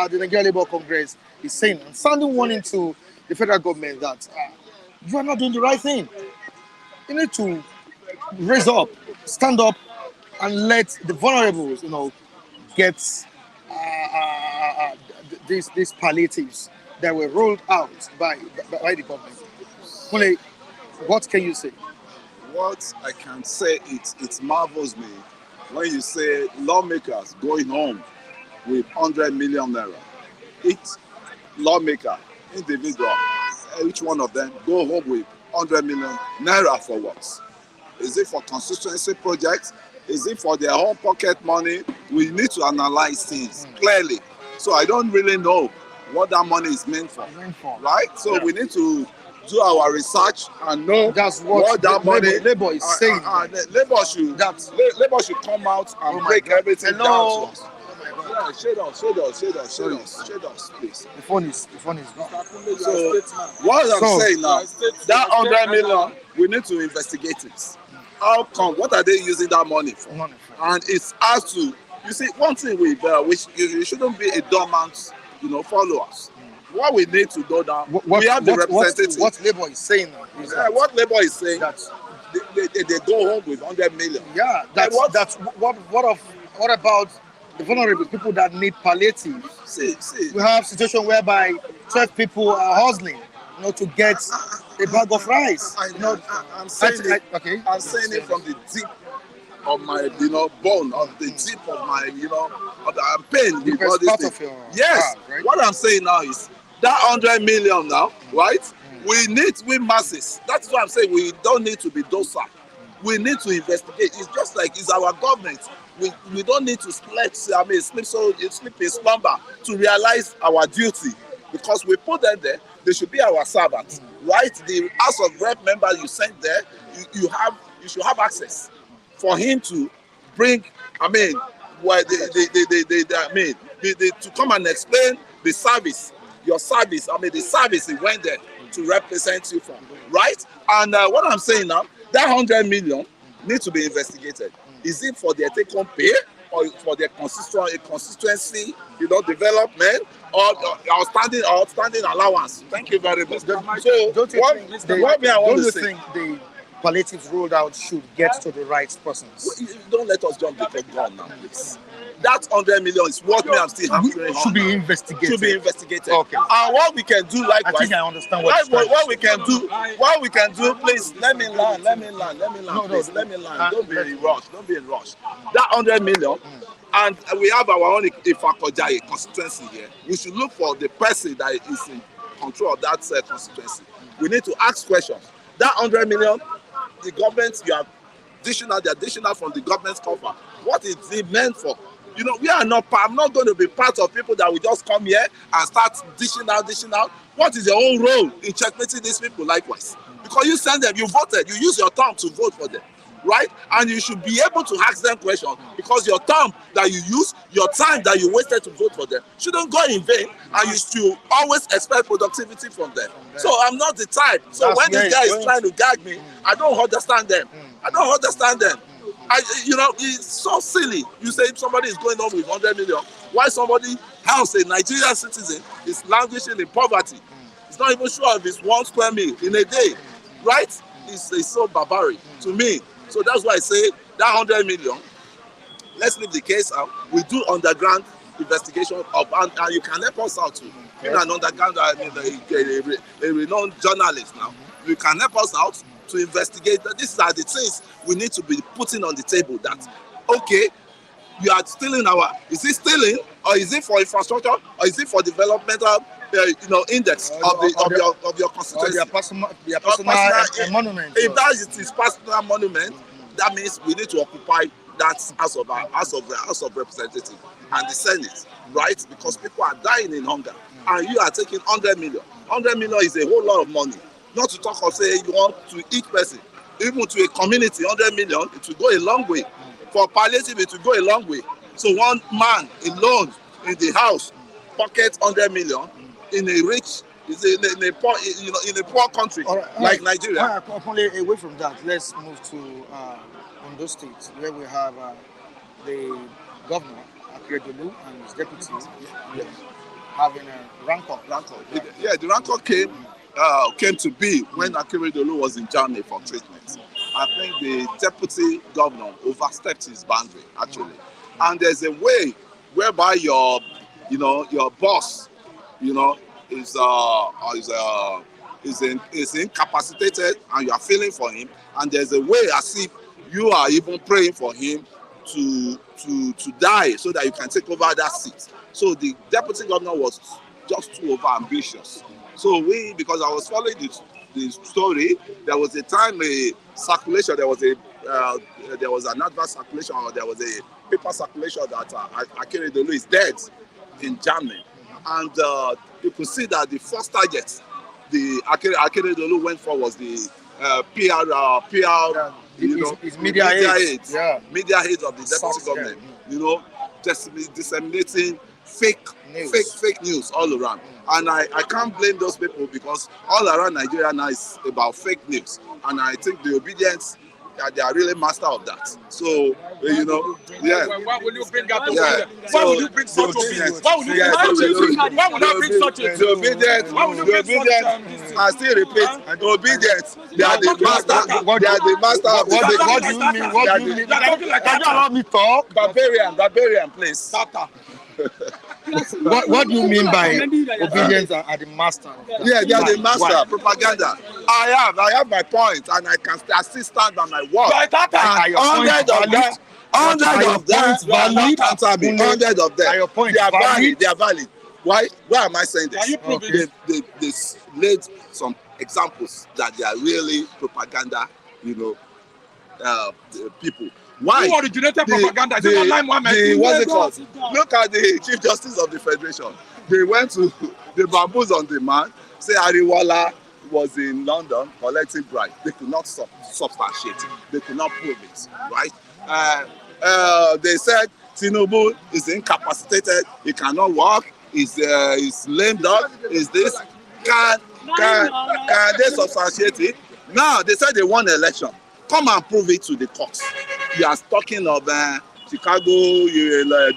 the Nigeria Labour Congress is saying, and sounding warning to the federal government that you are not doing the right thing. You need to raise up, stand up, and let the vulnerables, get these palliatives that were rolled out by the government. Kule, what can you say? What I can say, it marvels me when you say lawmakers going home with 100 million naira. Each lawmaker, individual, each one of them go home with 100 million naira for what? Is it for constituency projects? Is it for their own pocket money? We need to analyze things clearly. So I don't really know what that money is meant for, right? So we need to do our research and know that's what that money Labour is saying. Labour should come out and break everything down to us. Yeah, shade us, please. The phone is gone. So what I'm saying now, that 100 million, we need to investigate it. How come? What are they using that money for? And it's us to, you see, one thing which you shouldn't be a dormant, followers. What we need to do now, we have the representatives. What Labour is saying now is what Labour is saying, that they go home with 100 million. Yeah, what about the vulnerable people that need palliative? See. We have a situation whereby 12 people are hustling, to get a bag of rice. I'm saying it from the deep of my, bone, of the deep of my, I'm pain with all this thing. Yes, right? What I'm saying now is that 100 million now, right? We masses. That's what I'm saying. We don't need to be docile. We need to investigate. It's just like it's our government. We don't need to sleep in slumber to realize our duty, because we put them there. They should be our servants, right? The House of Rep member you sent there, you should have access for him to bring. To come and explain the service, your service. The service he went there. to represent you from, right? And what I'm saying now, that 100 million needs to be investigated. Is it for their take-home pay or for their consistency, development, or outstanding allowance? Thank you very much. So Don't you what me I want don't to you say, think the palliatives rolled out should get to the right persons? don't let us jump the gun now, please. That 100 million is what me I'm still hankering on. Should be investigated. Should be investigated. Okay. And what we can do likewise. I think I understand what you're what we can do, please let me land, please, let me land. Don't be in rush. That 100 million, and we have our own Ifakojaye constituency here. We should look for the person that is in control of that constituency. We need to ask questions. That 100 million, the government, they're dishing out from the government's cover. What is it meant for? I'm not going to be part of people that will just come here and start dishing out. What is your own role in checkmating these people likewise? Because you send them, you voted, you use your tongue to vote for them, right? And you should be able to ask them questions because your tongue that you use, your time that you wasted to vote for them shouldn't go in vain, and you should always expect productivity from them. So I'm not the type. So when this guy is trying to gag me, I don't understand them. It's so silly. You say somebody is going on with 100 million. Why somebody else, a Nigerian citizen, is languishing in poverty? It's not even sure if it's 1 square meal in a day, right? It's so barbaric to me. So that's why I say that 100 million, let's leave the case out. We do underground investigation and you can help us out too. Being an underground, a renowned journalist now, you can help us out to investigate. These are the things we need to be putting on the table. That okay, you are stealing is it stealing, or is it for infrastructure, or is it for developmental index of your constituency? Or their personal monument. If that is his personal monument, that means we need to occupy that House of Representatives and the Senate, right? Because people are dying in hunger, and you are taking 100 million. 100 million is a whole lot of money. Not to talk of say you want to each person, even to a community, 100 million, it will go a long way. For palliative, it will go a long way. So one man alone in the house pockets 100 million in a poor country like Nigeria. Away from that, let's move to Ondo State, where we have the governor, Akeredolu, and his deputy having a rancor. Yeah, the rancor came to be when Akeredolu was in Germany for treatment. I think the deputy governor overstepped his boundary actually, and there's a way whereby your boss, is incapacitated and you are feeling for him, and there's a way as if you are even praying for him to die so that you can take over that seat. So the deputy governor was just too over ambitious. So because I was following the story, there was a time there was an adverse circulation, or there was a paper circulation that Akeredolu is dead in Germany, and you could see that the first target the Akeredolu went for was the PR. Media aid. Media aid of the deputy government. Disseminating fake news all around. And I can't blame those people, because all around Nigeria now is about fake news. And I think the obedience, they are really master of that. So, Why will you bring up Why would you bring such obedience? Why would you bring such a The obedience, I still repeat, the obedience, they are the master. They are the master of What do you mean? What do you mean? Can you allow me talk? Barbarian, please. What do you mean by obedience are the master? Yeah, they are the master. Propaganda. I have my point, and I still stand on my word. 100 of them. 100 of them. Valid. 100 of them. They are valid. Why am I saying this? They laid some examples that they are really propaganda, people. Why? Who originated propaganda? What's it called? Look at the Chief Justice of the Federation. They went to the bamboos on demand. Say Ariwala was in London collecting bribe. They could not substantiate it. They could not prove it. Right? They said Tinubu is incapacitated. He cannot walk. He's lame dog. Is this? Can they substantiate it? Now they said they won the election. Come and prove it to the court. You are talking of Chicago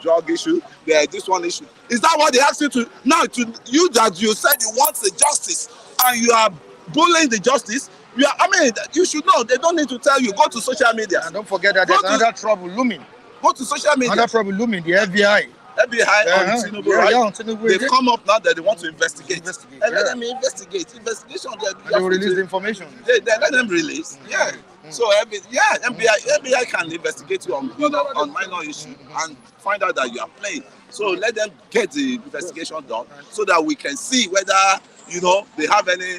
drug issue, this one issue. Is that what they asked you to? Now to you that you said you want the justice and you are bullying the justice. You should know. They don't need to tell you. Go to social media. And don't forget that there's another trouble looming. Go to social media. Another trouble looming. The FBI. FBI on Tinubu, right? Yeah, on Tinubu. They've come up now that they want to investigate. Let them investigate. Investigation. They will release the information. They let them release. Yeah. So FBI can investigate you on minor issue and find out that you are playing. So let them get the investigation done so that we can see whether they have any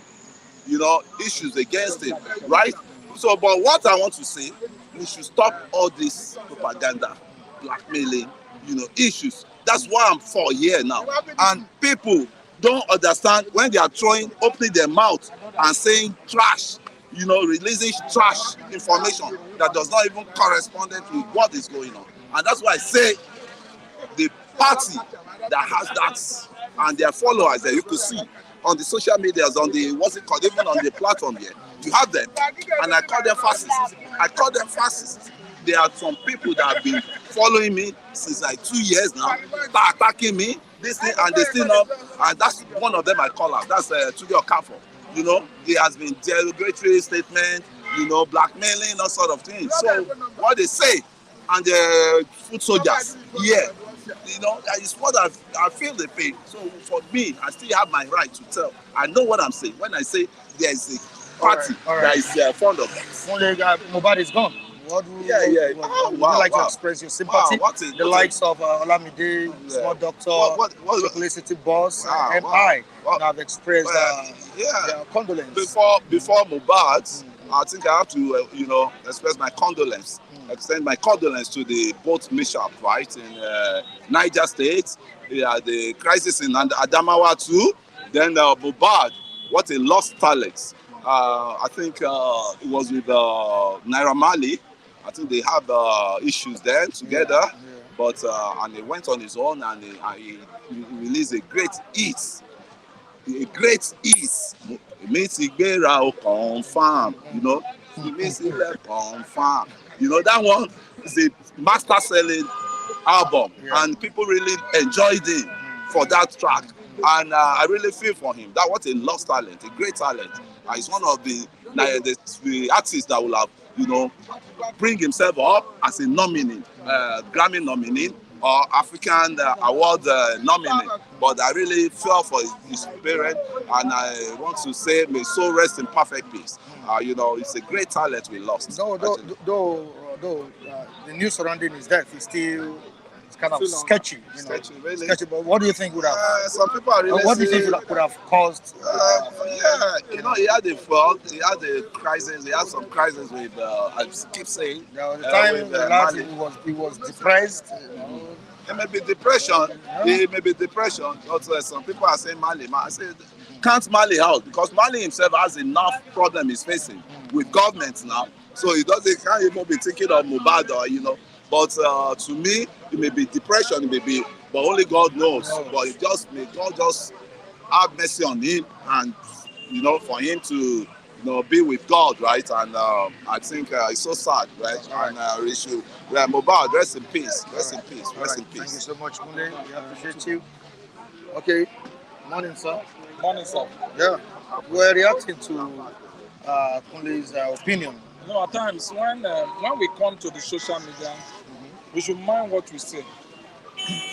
issues against it, right? So, but what I want to say, we should stop all this propaganda, blackmailing, issues. That's why I'm for here now. And people don't understand when they are opening their mouth and saying trash, releasing trash information that does not even correspond with what is going on. And that's why I say the party that has that and their followers that you could see on the social medias, on the even on the platform here, you have them, and I call them fascists. There are some people that have been following me since like 2 years now, attacking me, this thing, and they still not. And that's one of them I call out. That's Tuge Okafor. He has been derogatory statement, blackmailing, all sort of things. So what they say, and the foot soldiers, that is what I feel the pain. So for me, I still have my right to tell. I know what I'm saying. When I say there is a party that is fond of that. Mohbad is gone. What would you like to express your sympathy? The likes of Olamide, Small Doctor, Publicity Boss, MI have expressed their condolence. Before Mohbad, I think I have to, express my condolence. Extend my condolence to the both mishap, right, in Niger State. The crisis in Adamawa too. Then Mohbad, what a lost talent. I think it was with Naira Marley. I think they have issues there together, but and he went on his own and he released a great hit. A great hit. It means Igbera confirm, It means confirm. That one is a master-selling album, and people really enjoyed it for that track. And I really feel for him. That was a lost talent, a great talent. He's one of the artists that will have, bring himself up as a nominee, Grammy nominee or African award nominee. But I really feel for his parents, and I want to say, may so rest in perfect peace. It's a great talent we lost. Though the news surrounding his death is still kind of sketchy. Sketchy, really. Sketchy, but what do you think would have? Some people are really. What do you think could have caused? He had a fault. He had a crisis. He had some crisis with. I keep saying. The time he was depressed. It may be depression. It may be depression. Also, some people are saying Mali. I said, can't Mali out because Mali himself has enough problem he's facing with government now. So he can't even be thinking of Mohbad or But to me, it may be depression, it may be, but only God knows. But may God just have mercy on him, and for him to be with God, right? And I think it's so sad, right? And we should, Mohbad, rest in peace, rest in peace, rest in peace. Thank you so much, Mule. We appreciate you. Okay, morning, sir. Morning, sir. Yeah, we're reacting to Kunle's opinion. At times when we come to the social media, we should mind what we say.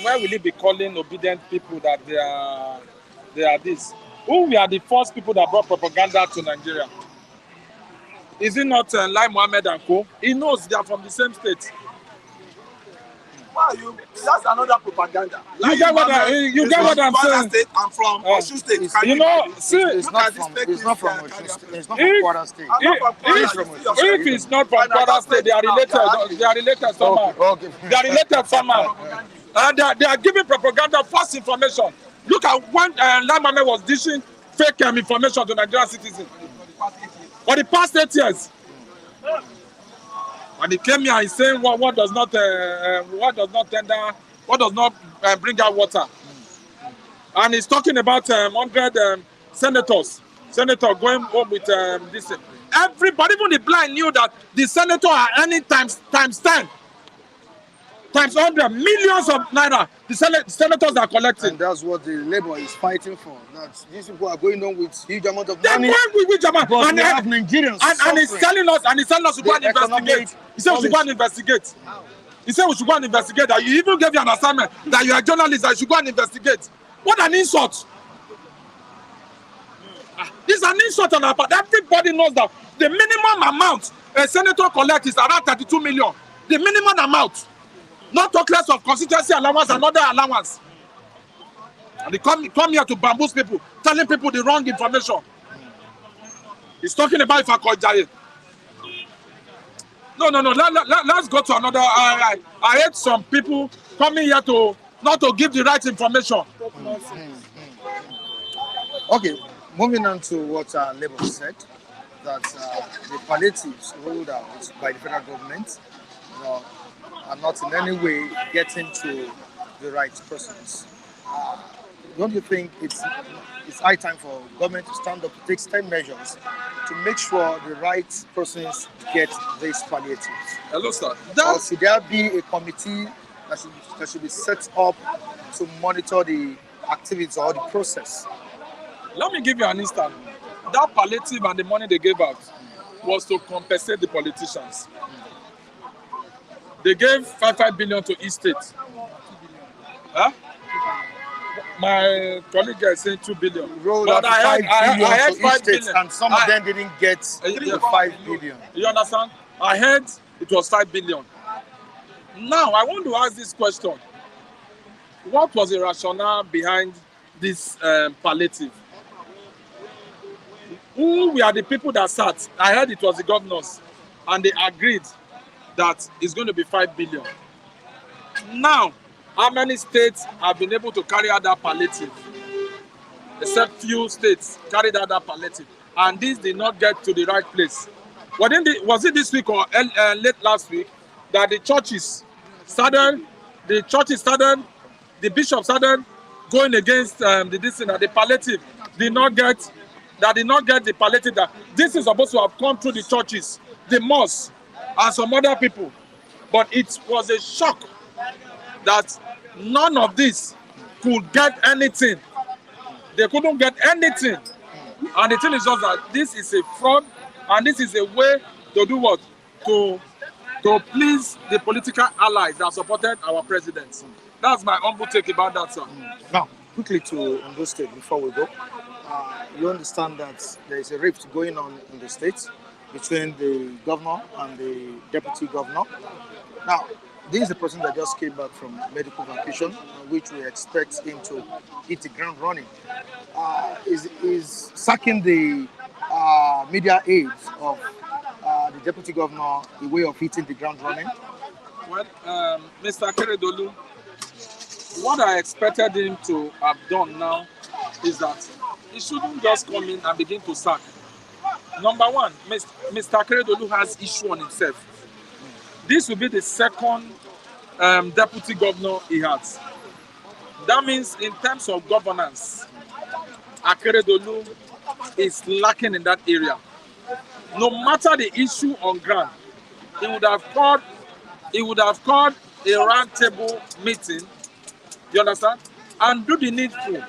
Why will it be calling obedient people that they are this? Who we are the first people that brought propaganda to Nigeria? Is it not Lai Mohammed and Co? He knows they are from the same state. Why you? That's another propaganda. You get what I'm saying? State, I'm from Osun State. It's not from Kwara State. If it's not from Kwara State, they are related. They are related somehow. They are related somehow. And they are giving propaganda, false information. Look at when Lai Mohammed was dishing fake information to Nigerian citizens for the past 8 years. And he came here and saying what does not bring out water. And he's talking about 100 senators senator going home with this thing. Everybody, even the blind, knew that the senator are earning times 10, times 100 millions of naira. The senators are collecting. And that's what the Labour is fighting for. That these people are going on with huge amount of They're money. going with which amount? But And we have Nigerians and he's suffering. telling us to go and The economic investigate. He said we should go and investigate. He said we should go and investigate. That you even gave you an assignment that you are a journalist that you should go and investigate. What an insult! This is an insult on our part. Everybody knows that the minimum amount a senator collects is around 32 million. The minimum amount. Not talk less of constituency allowance and other allowance. And they come here to bamboozle people, telling people the wrong information. He's talking about Ifakojaye. No. Let's go to another. I heard some people coming here to not to give the right information. Okay, moving on to what Labour said, that the palliatives rolled out by the federal government, are not in any way getting to the right persons. Don't you think it's high time for government to stand up to take stern measures to make sure the right persons get these palliatives? Hello, sir. Or should there be a committee that should be set up to monitor the activities or the process? Let me give you an instance. That palliative and the money they gave out was to compensate the politicians. They gave 5 billion to each state. Huh? My colleague is saying 2 billion. Rolled But out I had 5 states, billion. and some of them didn't get the 5 billion. You understand? I heard it was 5 billion. Now, I want to ask this question. What was the rationale behind this palliative? Who were the people that sat? I heard it was the governors, and they agreed that it's going to be 5 billion. Now, how many states have been able to carry out that palliative? Except few states carried out that palliative, and this did not get to the right place. Was it this week or late last week that the bishops started going against the palliative did not get the palliative that this is supposed to have come through the churches, the mosques, and some other people. But it was a shock that none of this could get anything. They couldn't get anything. And the thing is just that this is a fraud, and this is a way to do what? To please the political allies that supported our president. That's my humble take about that, sir. Now, quickly to Ondo State before we go. You understand that there is a rift going on in the state between the governor and the deputy governor. Now, this is the person that just came back from medical vacation, which we expect him to hit the ground running. Is sacking the media aides of the deputy governor a way of hitting the ground running? Well, Mr. Keredolu, what I expected him to have done now is that he shouldn't just come in and begin to sack. Number one, Mr. Keredolu has issue on himself. This will be the second deputy governor he has. That means in terms of governance, Akeredolu is lacking in that area. No matter the issue on ground, he would have called a round table meeting, you understand, and do the needful,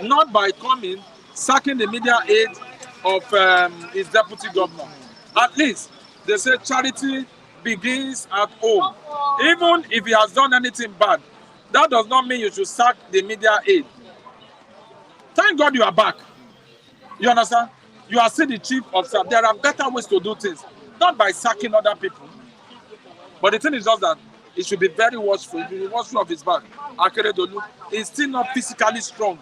not by coming, sacking the media aid of his deputy governor. At least, they say charity begins at home. Even if he has done anything bad, that does not mean you should sack the media aid. Thank God you are back. You understand? You are still the chief of staff. There are better ways to do things, not by sacking other people. But the thing is just that he should be very watchful. He should be watchful of his back. Akeredolu is still not physically strong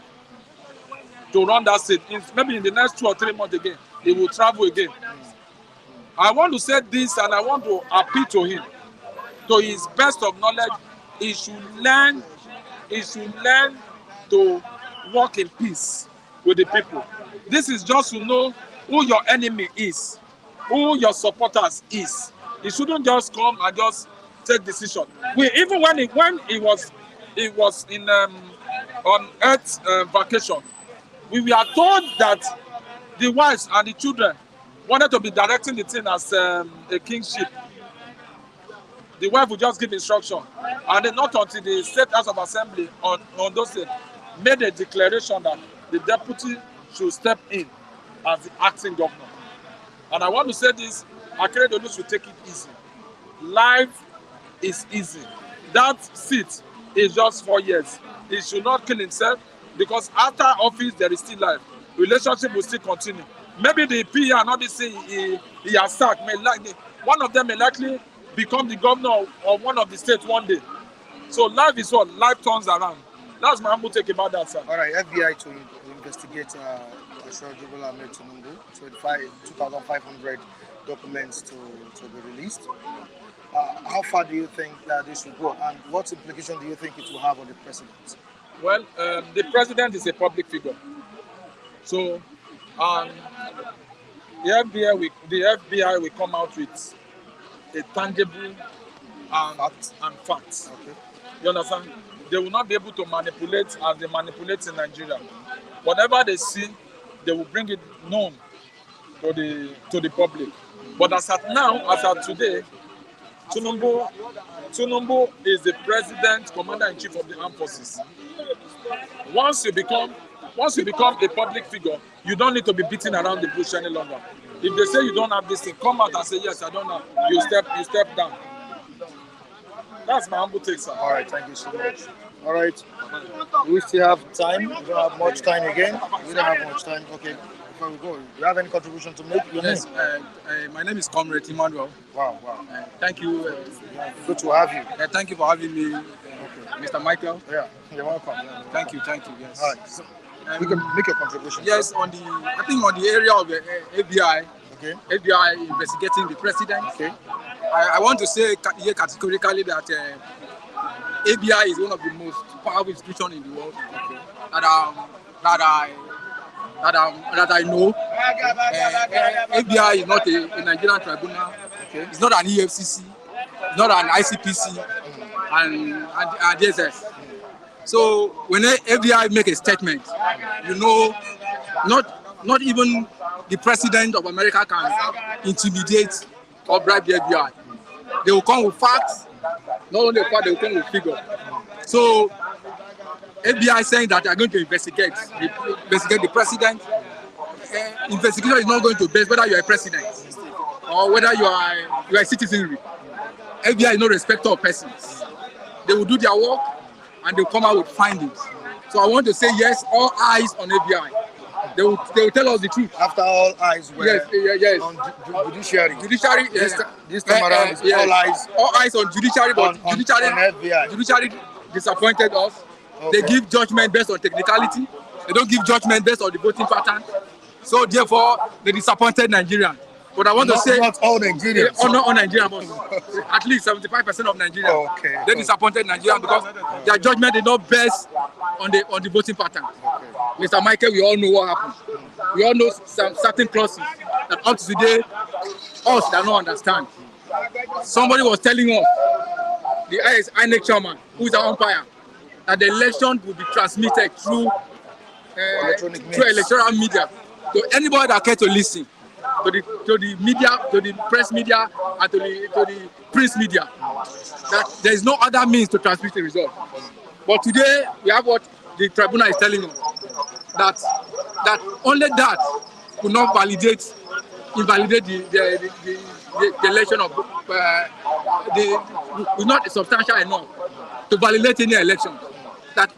to run that state. Maybe in the next 2 or 3 months again, he will travel again. I want to say this, and I want to appeal to him. To his best of knowledge, he should learn to work in peace with the people. This is just to know who your enemy is, who your supporters is. He shouldn't just come and just take decision. Even when he was in on Earth vacation, we were told that the wives and the children wanted to be directing the thing as a kingship. The wife would just give instruction, and then not until the State House of Assembly on those State made a declaration that the deputy should step in as the acting governor. And I want to say this, Akeredolu should take it easy. Life is easy. That seat is just 4 years. He should not kill himself, because after office there is still life. Relationship will still continue. Maybe the PR and all this thing he has sacked one of them may likely become the governor of one of the states one day. So life is what? Life turns around. That's my humble take about that, sir. All right, FBI to investigate President Ahmed Tinubu, 2,500 documents to be released. How far do you think that this will go, and what implication do you think it will have on the president? Well, the president is a public figure. So the FBI will come out with a tangible and facts. Okay. You understand? They will not be able to manipulate as they manipulate in Nigeria. Whatever they see, they will bring it known to the public. But as at now, as at today, Tinubu is the president, commander-in-chief of the armed forces. Once you become a public figure, you don't need to be beating around the bush any longer. If they say you don't have this thing, come out and say yes, I don't have. You step down. That's my humble take, sir. All right, thank you so much. All right, we still have time. We don't have much time again. We don't have much time. Okay, before we go, do you have any contribution to make? Yes, my name is Comrade Emmanuel. Wow. Thank you. Good to have you. Thank you for having me, Mr. Michael. Yeah, you're welcome. Thank you. Yes. All right, so we can make a contribution. Yes, I think on the area of the FBI. Okay. FBI investigating the president. Okay. I want to say here categorically that ABI is one of the most powerful institutions in the world. Okay. That I know. ABI is not a Nigerian tribunal. Okay. It's not an EFCC. It's not an ICPC and DSS. So when ABI make a statement, you know, not even the president of America can intimidate or bribe the FBI. They will come with facts. Not only facts, they will come with figures. So FBI saying that they are going to investigate the president. Investigation is not going to base whether you are a president or whether you are a citizenry. FBI is no respecter of persons. They will do their work and they will come out with findings. So I want to say yes, all eyes on FBI. They will tell us the truth. After all eyes were yes. on judiciary. Judiciary, this time around, yes. All eyes on judiciary, but on FBI. Judiciary disappointed us. Okay. They give judgment based on technicality. They don't give judgment based on the voting pattern. So therefore, they disappointed Nigerians. But I want to say not all Nigerians. Not all Nigerians, but at least 75% of Nigerians. Okay. They disappointed Nigerians because their judgment did not based on the voting pattern. Okay. Mr. Michael, we all know what happened. We all know some certain clauses that up to today, us that don't understand. Somebody was telling us, the INEC chairman, who is our umpire, that the election will be transmitted through electoral media. So anybody that cares to listen to the media, to the press media, and to the print media, that there is no other means to transmit the result. But today we have what the tribunal is telling us, that only that could not invalidate the election of is not substantial enough to validate any election. That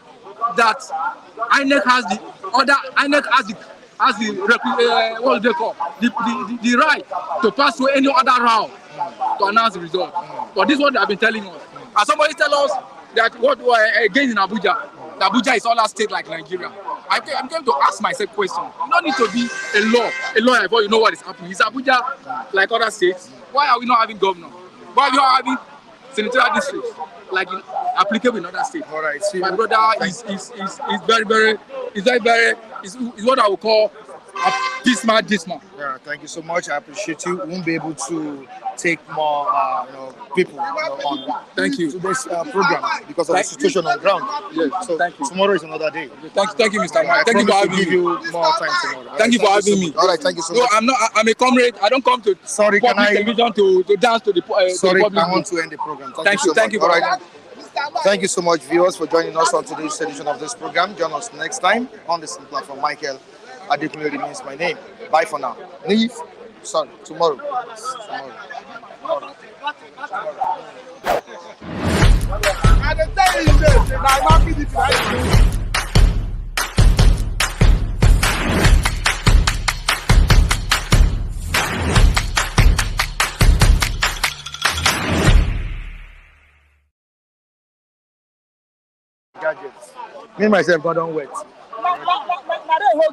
INEC has what they call the right to pass through any other route to announce the result. But this is what they have been telling us. And somebody tell us that what again in Abuja, Abuja is all a state like Nigeria. I'm going to ask myself a question. You don't need to be a lawyer before you know what is happening. Is Abuja like other states? Why are we not having governor? Why are we not having senatorial districts like applicable in other states? All right. My brother is very what I would call a dismal. Yeah, Thank you so much. I appreciate you. We won't be able to take more, people on Thank you. to this program because of the situation on ground. Yes, So thank you. tomorrow is another day. Thank you, Mr. I Man. Thank you for promise to having give me. you more time tomorrow. All Thank right, you for so having me. much. All right, thank you so No, much. I'm a comrade. I don't come to Sorry, can public I? television to dance to the Sorry, public. I want to end the program. Thank you. So Thank much. you. All right. Thank you so much, viewers, for joining us on today's edition of this program. Join us next time on the same platform. Michael Adekunle remains my name. Bye for now. Leave. Sorry, tomorrow. I dey tell you this, na not PDP na you. Gadgets. Me myself got on wet.